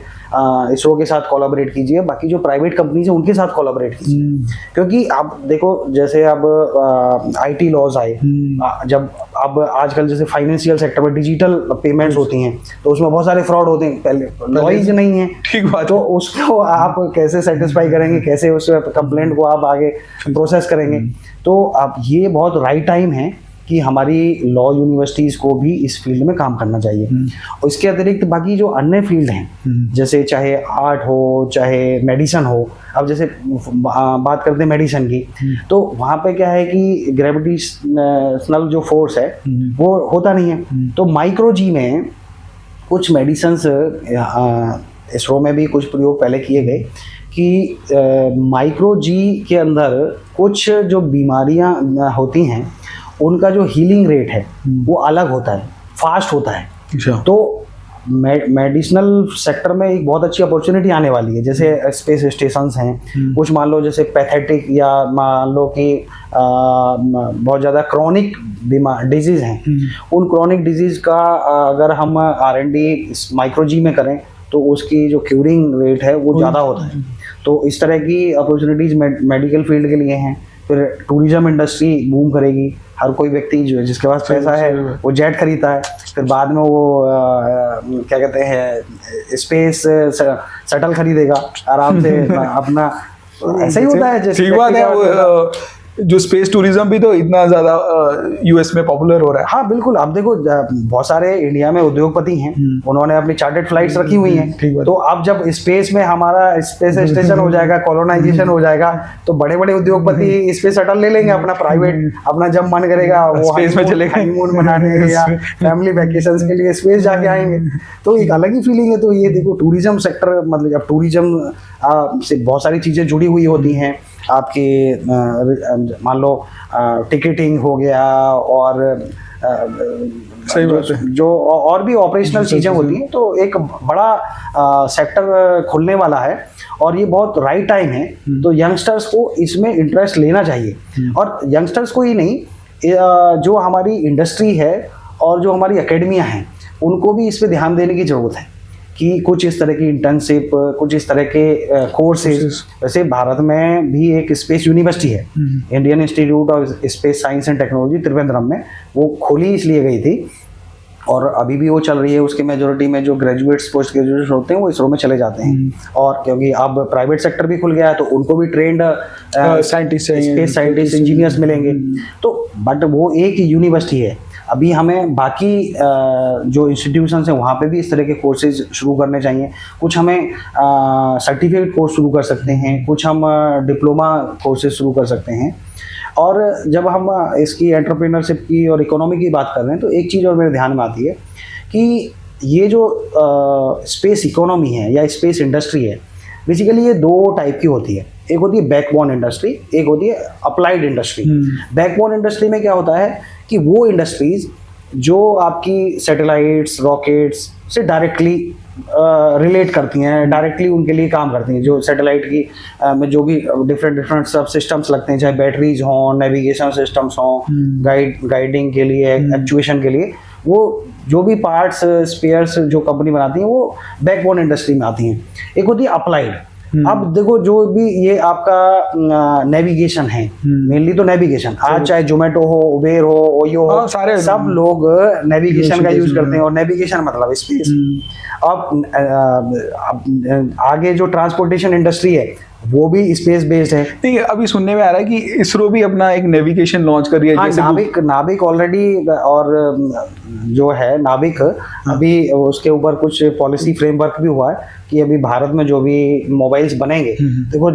इसरो के साथ कोलैबोरेट कीजिए, बाकी जो प्राइवेट कंपनीज है उनके साथ कोलैबोरेट कीजिए। क्योंकि आप देखो जैसे अब IT लॉज आए, जब अब आजकल जैसे फाइनेंशियल सेक्टर में डिजिटल पेमेंट्स होती हैं, तो उसमें बहुत सारे फ्रॉड होते हैं, पहले लॉ ही नहीं है, ठीक बात। तो उसको आप कैसे सेटिस्फाई करेंगे, कैसे उस कंप्लेंट को आप आगे प्रोसेस करेंगे। तो अब ये बहुत राइट टाइम है कि हमारी लॉ यूनिवर्सिटीज़ को भी इस फील्ड में काम करना चाहिए। और इसके अतिरिक्त बाकी जो अन्य फील्ड हैं, जैसे चाहे आर्ट हो, चाहे मेडिसिन हो, अब जैसे बात करते हैं मेडिसिन की, तो वहाँ पे क्या है कि ग्रेविटेशनल जो फोर्स है वो होता नहीं है। तो माइक्रो जी में कुछ मेडिसिन्स, इसरो में भी कुछ प्रयोग पहले किए गए कि माइक्रो जी के अंदर कुछ जो बीमारियाँ होती हैं उनका जो हीलिंग रेट है वो अलग होता है, फास्ट होता है। तो मेडिसिनल सेक्टर में एक बहुत अच्छी अपॉर्चुनिटी आने वाली है। जैसे स्पेस स्टेशंस हैं, कुछ मान लो जैसे पैथेटिक, या मान लो कि बहुत ज़्यादा क्रॉनिक डिजीज़ हैं, उन क्रॉनिक डिजीज़ का अगर हम R&D माइक्रो जी में करें तो उसकी जो क्यूरिंग रेट है वो ज़्यादा होता है। तो इस तरह की अपॉर्चुनिटीज़ मेडिकल फील्ड के लिए हैं। फिर टूरिज्म इंडस्ट्री बूम करेगी, हर कोई व्यक्ति जो जिसके पास पैसा है वो जेट खरीदता है, फिर बाद में वो क्या कहते हैं स्पेस शटल खरीदेगा आराम से अपना, ऐसा ही होता है। ठीक बात है। जो स्पेस टूरिज्म भी तो इतना ज्यादा US में पॉपुलर हो रहा है। हाँ बिल्कुल, अब देखो बहुत सारे इंडिया में उद्योगपति हैं, उन्होंने अपनी चार्टर्ड फ्लाइट्स रखी हुई हैं। तो अब जब स्पेस में हमारा स्पेस स्टेशन हो जाएगा, कॉलोनाइजेशन हो जाएगा, तो बड़े बड़े उद्योगपति स्पेस शटल ले लेंगे अपना प्राइवेट, अपना जब मन करेगा वो स्पेस में चले हनीमून मनाने या फैमिली वैकेशंस के लिए स्पेस जाके आएंगे, तो एक अलग ही फीलिंग है। तो ये देखो टूरिज्म सेक्टर, मतलब अब टूरिज्म से बहुत सारी चीज़ें जुड़ी हुई होती हैं आपकी, मान लो टिकटिंग हो गया, और सही बात है, जो और भी ऑपरेशनल चीज़ें होती हैं। तो एक बड़ा सेक्टर खुलने वाला है और ये बहुत राइट टाइम है। तो यंगस्टर्स को इसमें इंटरेस्ट लेना चाहिए, और यंगस्टर्स को ही नहीं, जो हमारी इंडस्ट्री है और जो हमारी अकेडमियाँ हैं उनको भी इस पे ध्यान देने की ज़रूरत है कि कुछ इस तरह की इंटर्नशिप, कुछ इस तरह के कोर्सेज। वैसे भारत में भी एक स्पेस यूनिवर्सिटी है, Indian institute of space science and technology Trivandrum में, वो खोली इसलिए गई थी और अभी भी वो चल रही है। उसके मेजोरिटी में जो ग्रेजुएट्स, पोस्ट ग्रेजुएट्स होते हैं वो इसरो में चले जाते हैं। और क्योंकि अब प्राइवेट सेक्टर भी खुल गया है तो उनको भी trend scientist, space scientist, engineers मिलेंगे। तो बट वो एक यूनिवर्सिटी है। अभी हमें बाकी जो इंस्टीट्यूशंस हैं वहाँ पे भी इस तरह के कोर्सेज शुरू करने चाहिए। कुछ हमें सर्टिफिकेट कोर्स शुरू कर सकते हैं, कुछ हम डिप्लोमा कोर्सेज शुरू कर सकते हैं। और जब हम इसकी एंटरप्रेन्योरशिप की और इकोनॉमी की बात कर रहे हैं तो एक चीज़ और मेरे ध्यान में आती है कि ये जो स्पेस इकोनॉमी है या स्पेस इंडस्ट्री है, बेसिकली ये दो टाइप की होती है। एक होती है बैकबोन इंडस्ट्री, एक होती है अप्लाइड इंडस्ट्री। बैकबोन इंडस्ट्री में क्या होता है कि वो इंडस्ट्रीज जो आपकी सैटेलाइट्स, रॉकेट्स से डायरेक्टली रिलेट करती हैं, डायरेक्टली उनके लिए काम करती हैं। जो सैटेलाइट की में जो भी डिफरेंट सब सिस्टम्स लगते हैं, चाहे बैटरीज हों, नेविगेशन सिस्टम्स हों, गाइडिंग के लिए, एक्चुएशन के लिए, वो जो भी पार्ट्स, स्पेयर्स जो कंपनी बनाती है वो बैकबोन इंडस्ट्री में आती हैं। एक होती है अप्लाइड। अब देखो जो भी ये आपका नेविगेशन है, मेनली तो नेविगेशन, आज चाहे जोमेटो हो, उबेर हो, ओयो हो, सारे सब लोग नेविगेशन का यूज करते हैं। और नेविगेशन मतलब स्पेस। अब आगे जो ट्रांसपोर्टेशन इंडस्ट्री है वो भी स्पेस बेस्ड है। नहीं, अभी सुनने में आ रहा है कि इसरो भी अपना एक नेविगेशन लॉन्च कर रही है। हाँ, नाविक ऑलरेडी, और जो है नाविक, अभी उसके ऊपर कुछ पॉलिसी फ्रेमवर्क भी हुआ है कि अभी भारत में जो भी मोबाइल्स बनेंगे, देखो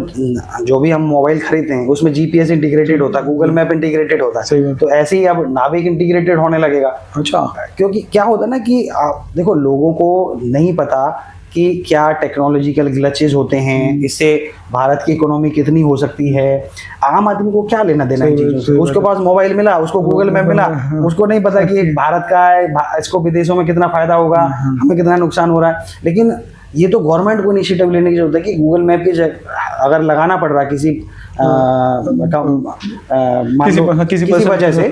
जो भी हम मोबाइल खरीदते हैं उसमें जीपीएस इंटीग्रेटेड होता है, गूगल मैप इंटीग्रेटेड होता है। तो ऐसे ही अब नाविक इंटीग्रेटेड होने लगेगा। अच्छा। क्योंकि क्या होता है ना कि देखो लोगों को नहीं पता कि क्या टेक्नोलॉजिकल ग्लिचेस होते हैं, इससे भारत की इकोनॉमी कितनी हो सकती है। आम आदमी को क्या लेना देना इन चीज़ों से? उसके पास मोबाइल मिला, उसको गूगल मैप मिला, उसको नहीं पता कि भारत का है, इसको विदेशों में कितना फायदा होगा, हमें कितना नुकसान हो रहा है। लेकिन ये तो गवर्नमेंट को इनिशिएटिव लेने की जरूरत है कि गूगल मैप की अगर लगाना पड़ रहा है किसी किसी वजह से,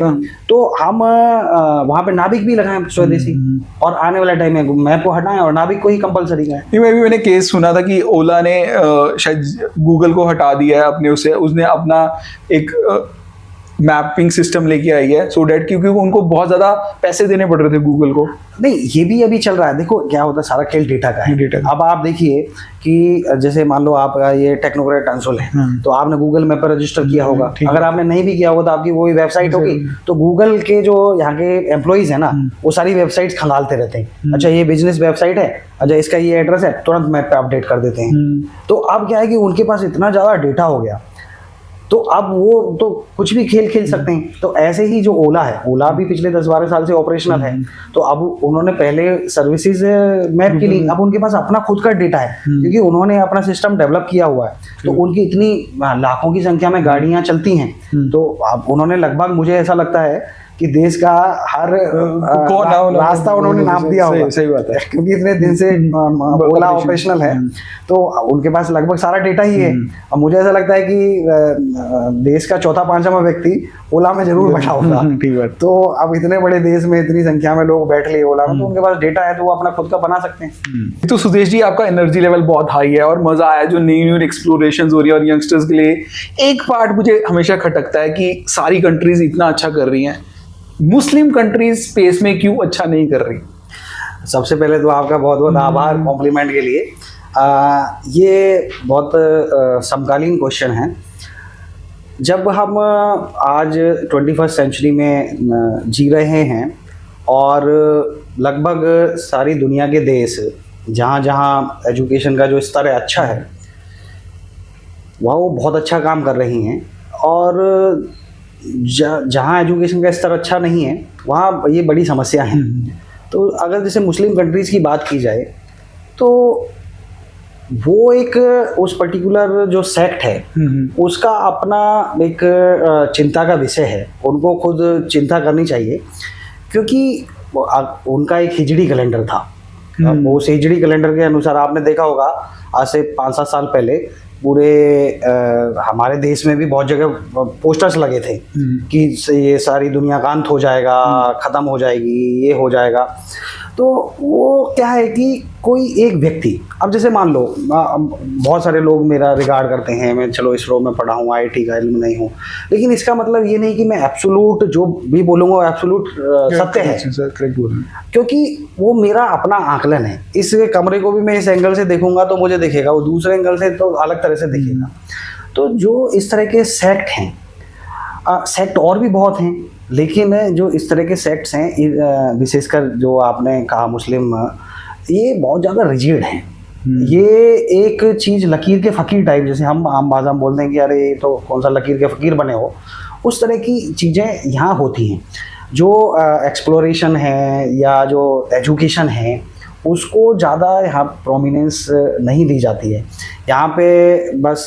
तो हम वहाँ पे नाविक भी लगाएं स्वदेशी, और आने वाले टाइम में मैप को हटाएं और नाविक को ही कंपलसरी करें। मैंने केस सुना था कि ओला ने शायद गूगल को हटा दिया है अपने उसने अपना एक मैपिंग सिस्टम लेके आई है, सो डैट, क्योंकि उनको बहुत ज्यादा पैसे देने पड़ रहे थे गूगल को। नहीं, ये भी अभी चल रहा है। देखो क्या होता है, सारा खेल डेटा का है। अब आप देखिए कि जैसे मान लो आपका ये टेक्नोक्रेट कंसोल है, तो आपने गूगल मैप पर रजिस्टर किया होगा। अगर आपने नहीं भी किया होगा तो आपकी वही वेबसाइट होगी। तो गूगल के जो यहाँ के एम्प्लॉइज है ना, वो सारी वेबसाइट्स खंगालते रहते हैं। अच्छा ये बिजनेस वेबसाइट है, अच्छा इसका ये एड्रेस है, तुरंत मैप पे अपडेट कर देते हैं। तो अब क्या है कि उनके पास इतना ज्यादा डेटा हो गया, तो अब वो तो कुछ भी खेल सकते हैं। तो ऐसे ही जो ओला है, ओला भी पिछले 10-12 साल से ऑपरेशनल है। तो अब उन्होंने पहले सर्विसेज मैप के लिए, अब उनके पास अपना खुद का डेटा है, क्योंकि उन्होंने अपना सिस्टम डेवलप किया हुआ है। तो उनकी इतनी लाखों की संख्या में गाड़ियां चलती हैं, तो अब उन्होंने लगभग, मुझे ऐसा लगता है कि देश का हर रास्ता उन्होंने नाप दिया होगा। सही बात है, क्योंकि इतने दिन से ओला ऑपरेशनल है, तो उनके पास लगभग सारा डेटा ही है। और मुझे ऐसा लगता है कि देश का 4-5वां व्यक्ति ओला में जरूर बैठा होगा। तो अब इतने बड़े देश में इतनी संख्या में लोग बैठ लिए ओला में, तो उनके पास डेटा है, तो वो अपना खुद का बना सकते हैं। तो सुदेश जी, आपका एनर्जी लेवल बहुत हाई है और मजा आया जो न्यू एक्सप्लोरेशंस हो रही है और यंगस्टर्स के लिए। एक पार्ट मुझे हमेशा खटकता है कि सारी कंट्रीज इतना अच्छा कर रही हैं, मुस्लिम कंट्रीज स्पेस में क्यों अच्छा नहीं कर रही? सबसे पहले तो आपका बहुत बहुत आभार कॉम्प्लीमेंट के लिए। ये बहुत समकालीन क्वेश्चन है। जब हम आज 21st सेंचुरी में जी रहे हैं और लगभग सारी दुनिया के देश जहाँ जहाँ एजुकेशन का जो स्तर है अच्छा है, वहाँ वो बहुत अच्छा काम कर रही हैं, और जहाँ एजुकेशन का स्तर अच्छा नहीं है वहाँ ये बड़ी समस्या है। तो अगर जैसे मुस्लिम कंट्रीज़ की बात की जाए, तो वो एक उस पर्टिकुलर जो सेक्ट है उसका अपना एक चिंता का विषय है, उनको खुद चिंता करनी चाहिए। क्योंकि उनका एक हिजड़ी कैलेंडर था, उस हिजड़ी कैलेंडर के अनुसार आपने देखा होगा आज से 5-7 साल पहले पूरे हमारे देश में भी बहुत जगह पोस्टर्स लगे थे कि ये सारी दुनिया का अंत हो जाएगा, ख़त्म हो जाएगी, ये हो जाएगा। तो वो क्या है कि कोई एक व्यक्ति, अब जैसे मान लो बहुत सारे लोग मेरा रिगार्ड करते हैं, मैं चलो इसरो में पढ़ा हूँ, IIT का इल्म नहीं हूँ, लेकिन इसका मतलब ये नहीं कि मैं एब्सोल्यूट जो भी बोलूँगा एब्सोल्यूट सत्य है, क्योंकि वो मेरा अपना आकलन है। इस कमरे को भी मैं इस एंगल से देखूंगा तो मुझे दिखेगा, वो दूसरे एंगल से तो अलग तरह से दिखेगा। तो जो इस तरह के सेक्ट हैं, सेक्ट और भी बहुत हैं, लेकिन जो इस तरह के सेक्ट्स हैं, विशेषकर जो आपने कहा मुस्लिम, ये बहुत ज़्यादा रिजिड हैं। ये एक चीज़ लकीर के फ़कीर टाइप, जैसे हम आम भाषा में बोलते हैं कि अरे तो कौन सा लकीर के फ़कीर बने हो, उस तरह की चीज़ें यहाँ होती हैं। जो एक्सप्लोरेशन है या जो एजुकेशन है उसको ज़्यादा यहाँ प्रोमिनेंस नहीं दी जाती है। यहाँ पे बस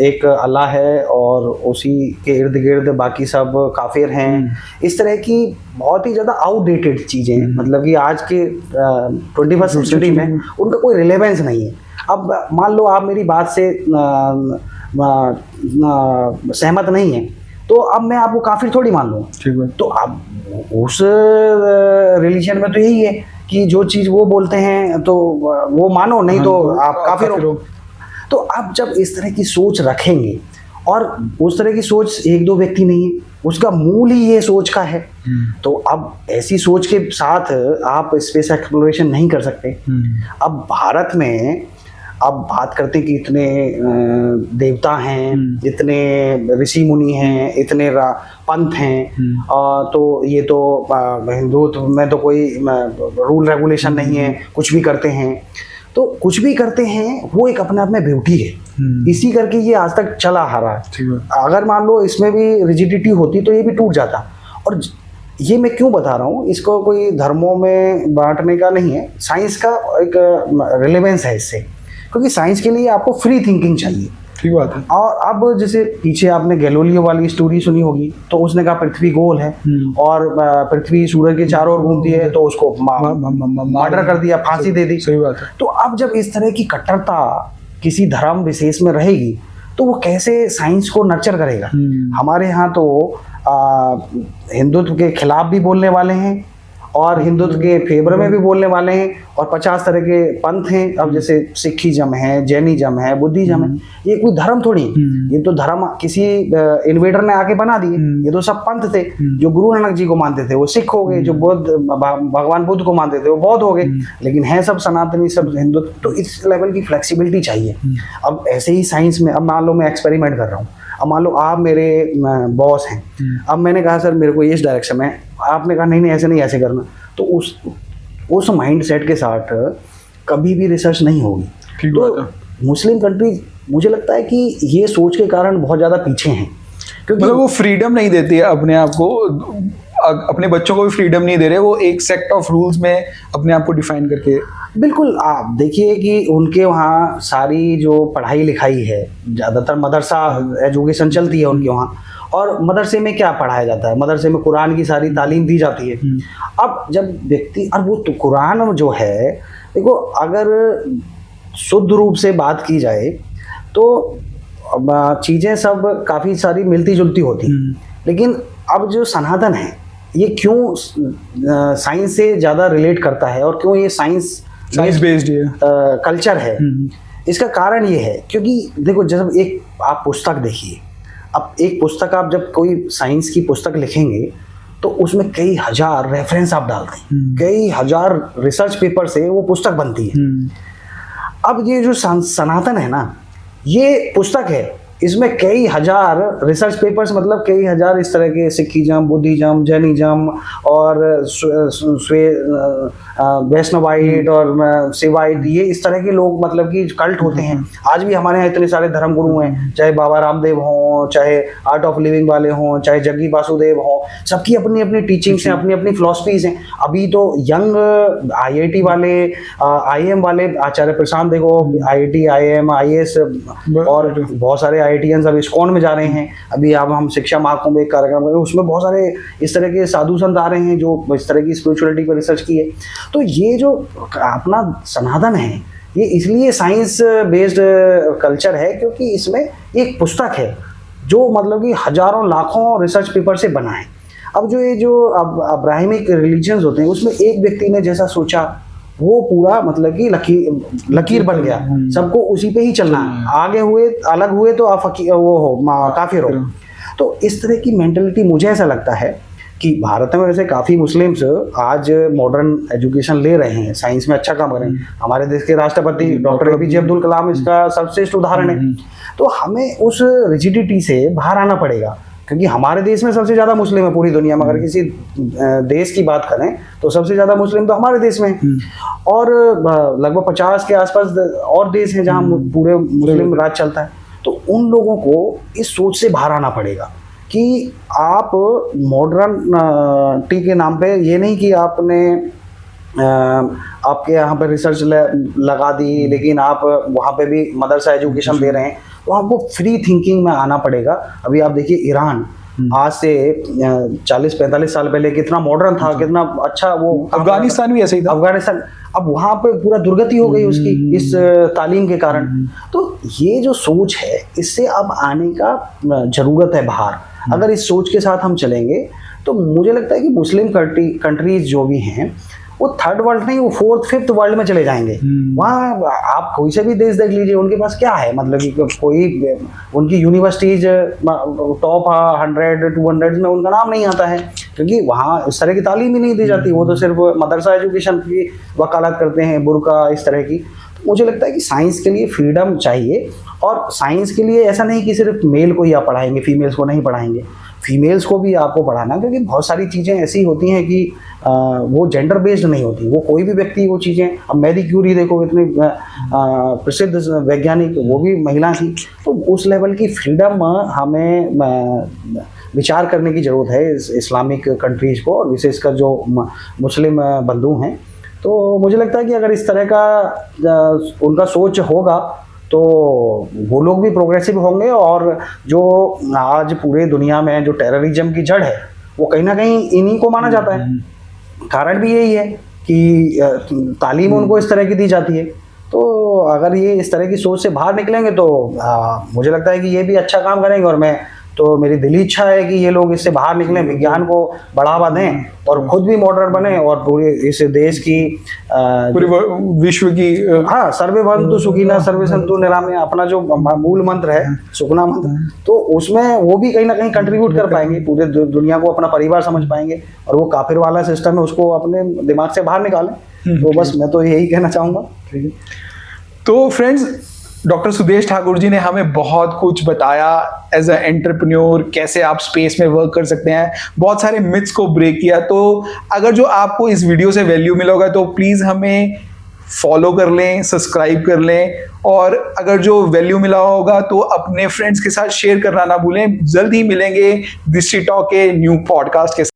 एक अल्लाह है और उसी के इर्द गिर्द बाकी सब काफिर हैं। इस तरह की बहुत ही ज़्यादा आउटडेटेड चीज़ें, मतलब कि आज के 21st सेंचुरी में उनका कोई रिलेवेंस नहीं है। अब मान लो आप मेरी बात से सहमत नहीं है तो अब मैं आपको काफिर थोड़ी मान लूँ। ठीक है। तो अब उस रिलीजन में तो यही है कि जो चीज़ वो बोलते हैं तो वो मानो, नहीं तो आप काफिर हो। तो आप जब इस तरह की सोच रखेंगे, और उस तरह की सोच एक दो व्यक्ति नहीं है, उसका मूल ही ये सोच का है, तो अब ऐसी सोच के साथ आप स्पेस एक्सप्लोरेशन नहीं कर सकते। अब भारत में अब बात करते हैं कि इतने देवता हैं, इतने ऋषि मुनि हैं, इतने पंथ हैं, तो ये तो हिंदुत्व में तो कोई रूल रेगुलेशन नहीं है, कुछ भी करते हैं। तो कुछ भी करते हैं वो एक अपने आप में ब्यूटी है, इसी करके ये आज तक चला आ रहा है। अगर मान लो इसमें भी रिजिडिटी होती तो ये भी टूट जाता। और ये मैं क्यों बता रहा हूँ, इसको कोई धर्मों में बांटने का नहीं है, साइंस का एक रिलेवेंस है इससे, क्योंकि साइंस के लिए आपको फ्री थिंकिंग चाहिए। ठीक बात है। और अब जैसे पीछे आपने गैलीलियो वाली स्टोरी सुनी होगी, तो उसने कहा पृथ्वी गोल है और पृथ्वी सूरज के चारों ओर घूमती है, तो उसको मर्डर कर दिया, फांसी दे दी। सही बात है। तो अब जब इस तरह की कट्टरता किसी धर्म विशेष में रहेगी तो वो कैसे साइंस को नर्चर करेगा। हमारे यहाँ तो हिंदुत्व के खिलाफ भी बोलने वाले हैं और हिंदुत्व के फेवर में भी बोलने वाले हैं, और 50 तरह के पंथ हैं। अब जैसे सिखिज्म है, जैनिज्म है, बुद्धिज्म है, ये कोई धर्म थोड़ी, ये तो धर्म किसी इन्वेडर ने आके बना दिए। ये तो सब पंथ थे। जो गुरु नानक जी को मानते थे वो सिख हो गए, जो बुद्ध भगवान बुद्ध को मानते थे वो बौद्ध हो गए, लेकिन है सब सनातनी, सब हिंदुत्व। तो इस लेवल की फ्लेक्सिबिलिटी चाहिए। अब ऐसे ही साइंस में, अब मान लो मैं एक्सपेरिमेंट कर रहा हूँ, अब मान लो आप मेरे बॉस हैं, अब मैंने कहा सर मेरे को इस डायरेक्शन में, आपने कहा नहीं नहीं ऐसे नहीं, ऐसे करना, तो उस माइंड सेट के साथ कभी भी रिसर्च नहीं होगी। तो मुस्लिम कंट्री मुझे लगता है कि ये सोच के कारण बहुत ज़्यादा पीछे हैं, क्योंकि मतलब वो फ्रीडम नहीं देती है अपने आप को, अपने बच्चों को भी फ्रीडम नहीं दे रहे, वो एक सेट ऑफ रूल्स में अपने आप को डिफाइन करके। बिल्कुल, आप देखिए कि उनके वहाँ सारी जो पढ़ाई लिखाई है, ज़्यादातर मदरसा एजुकेशन चलती है उनके वहाँ, और मदरसे में क्या पढ़ाया जाता है, मदरसे में कुरान की सारी तालीम दी जाती है। अब जब व्यक्ति, और वो तो कुरान जो है, देखो अगर शुद्ध रूप से बात की जाए तो चीज़ें सब काफ़ी सारी मिलती जुलती होती, लेकिन अब जो सनातन है ये क्यों साइंस से ज़्यादा रिलेट करता है, और क्यों ये साइंस बेस्ड कल्चर है, इसका कारण ये है क्योंकि देखो, जब एक आप पुस्तक देखिए, अब एक पुस्तक आप जब कोई साइंस की पुस्तक लिखेंगे तो उसमें कई हजार रेफरेंस आप डालते हैं, कई हजार रिसर्च पेपर से वो पुस्तक बनती है। अब ये जो सनातन है ना, ये पुस्तक है, इसमें कई हजार रिसर्च पेपर्स, मतलब कई हजार इस तरह के सिखिज्म, बुद्धिज्म, जैनिज्म और वैष्णवाइट और शिवाइट, ये इस तरह के लोग मतलब कि कल्ट होते हैं। आज भी हमारे यहाँ इतने सारे धर्म गुरु हैं, चाहे बाबा रामदेव हों, चाहे आर्ट ऑफ लिविंग वाले हों, चाहे जग्गी वासुदेव हों, सबकी अपनी अपनी टीचिंग्स हैं, अपनी अपनी फिलॉसफीज हैं। अभी तो यंग IIT वाले, IIM वाले, आचार्य प्रशांत देखो, IIT, IIM, IAS और बहुत सारे IITians अब इस्कॉन में जा रहे हैं। अभी अब हम शिक्षा महाकुंभ एक कार्यक्रम करें, उसमें बहुत सारे इस तरह के साधु संत आ रहे हैं जो इस तरह की स्पिरिचुअलिटी पर रिसर्च की है। तो ये जो अपना सनातन है, ये इसलिए साइंस बेस्ड कल्चर है क्योंकि इसमें एक पुस्तक है जो मतलब कि हजारों लाखों रिसर्च पेपर से बना है। अब जो अब अब्राहमिक रिलीजन्स होते हैं उसमें एक व्यक्ति ने जैसा सोचा वो पूरा मतलब कि लकीर बन गया, सबको उसी पे ही चलना है, आगे हुए अलग हुए तो आप वो हो काफिर हो। तो इस तरह की मेंटलिटी मुझे ऐसा लगता है कि भारत में वैसे काफ़ी मुस्लिम्स आज मॉडर्न एजुकेशन ले रहे हैं, साइंस में अच्छा काम कर रहे हैं। हमारे देश के राष्ट्रपति डॉक्टर APJ अब्दुल कलाम इसका सर्वश्रेष्ठ उदाहरण है। तो हमें उस रिजिडिटी से बाहर आना पड़ेगा क्योंकि हमारे देश में सबसे ज़्यादा मुस्लिम है पूरी दुनिया में। अगर किसी देश की बात करें तो सबसे ज़्यादा मुस्लिम तो हमारे देश में है और लगभग 50 के आसपास और देश हैं जहाँ पूरे मुस्लिम राज चलता है। तो उन लोगों को इस सोच से बाहर आना पड़ेगा कि आप मॉडर्न टी के नाम पे ये नहीं कि आपने आपके यहाँ पे रिसर्च लगा दी लेकिन आप वहाँ पे भी मदरसा एजुकेशन दे रहे हैं, तो आपको फ्री थिंकिंग में आना पड़ेगा। अभी आप देखिए ईरान आज से 40-45 साल पहले कितना मॉडर्न था, कितना अच्छा वो। अफगानिस्तान भी ऐसे ही था। अफगानिस्तान अब वहाँ पे पूरा दुर्गति हो गई उसकी इस तालीम के कारण। तो ये जो सोच है इससे अब आने का जरूरत है बाहर। अगर इस सोच के साथ हम चलेंगे तो मुझे लगता है कि मुस्लिम कंट्रीज जो भी हैं वो थर्ड वर्ल्ड नहीं, वो 4th 5th वर्ल्ड में चले जाएंगे। वहाँ आप कोई से भी देश देख लीजिए, उनके पास क्या है, मतलब कि कोई उनकी यूनिवर्सिटीज टॉप 100-200 में उनका नाम नहीं आता है क्योंकि वहाँ इस तरह की तालीम ही नहीं दी जाती। वो तो सिर्फ मदरसा एजुकेशन की वकालत करते हैं, बुर्का इस तरह की। तो मुझे लगता है कि साइंस के लिए फ्रीडम चाहिए और साइंस के लिए ऐसा नहीं कि सिर्फ मेल को ही आप पढ़ाएंगे, फीमेल्स को नहीं पढ़ाएंगे, फीमेल्स को भी आपको पढ़ाना, क्योंकि बहुत सारी चीज़ें ऐसी होती हैं कि वो जेंडर बेस्ड नहीं होती। वो कोई भी व्यक्ति वो चीज़ें, अब मैरी क्यूरी देखो इतनी प्रसिद्ध वैज्ञानिक, वो भी महिला थी। तो उस लेवल की फ्रीडम हमें विचार करने की ज़रूरत है इस्लामिक कंट्रीज़ को और विशेषकर जो मुस्लिम बंधु हैं। तो मुझे लगता है कि अगर इस तरह का उनका सोच होगा तो वो लोग भी प्रोग्रेसिव होंगे और जो आज पूरे दुनिया में जो टेररिज्म की जड़ है वो कहीं ना कहीं इन्हीं को माना जाता है। कारण भी यही है कि तालीम उनको इस तरह की दी जाती है। तो अगर ये इस तरह की सोच से बाहर निकलेंगे तो मुझे लगता है कि ये भी अच्छा काम करेंगे और मेरी दिली इच्छा है कि ये लोग इससे बाहर निकलें, विज्ञान को बढ़ावा दें और खुद भी मॉडर्न बने और पूरे इस देश की पूरे विश्व की सर्वे भवन्तु सुखिनः सर्वे सन्तु निरामया, अपना जो मूल मंत्र है सुखना मंत्र, तो उसमें वो भी कहीं ना कहीं कंट्रीब्यूट कर पाएंगे, पूरे दुनिया को अपना परिवार समझ पाएंगे और वो काफिर वाला सिस्टम है उसको अपने दिमाग से बाहर निकालें। तो बस मैं तो यही कहना चाहूँगा। ठीक है, तो फ्रेंड्स, डॉक्टर सुदेश ठाकुर जी ने हमें बहुत कुछ बताया एज अ एंटरप्रेन्योर, कैसे आप स्पेस में वर्क कर सकते हैं, बहुत सारे मिथ्स को ब्रेक किया। तो अगर जो आपको इस वीडियो से वैल्यू मिला होगा तो प्लीज़ हमें फॉलो कर लें, सब्सक्राइब कर लें और अगर जो वैल्यू मिला होगा तो अपने फ्रेंड्स के साथ शेयर करना ना भूलें। जल्द ही मिलेंगे दृष्टि टॉक के न्यू पॉडकास्ट के साथ।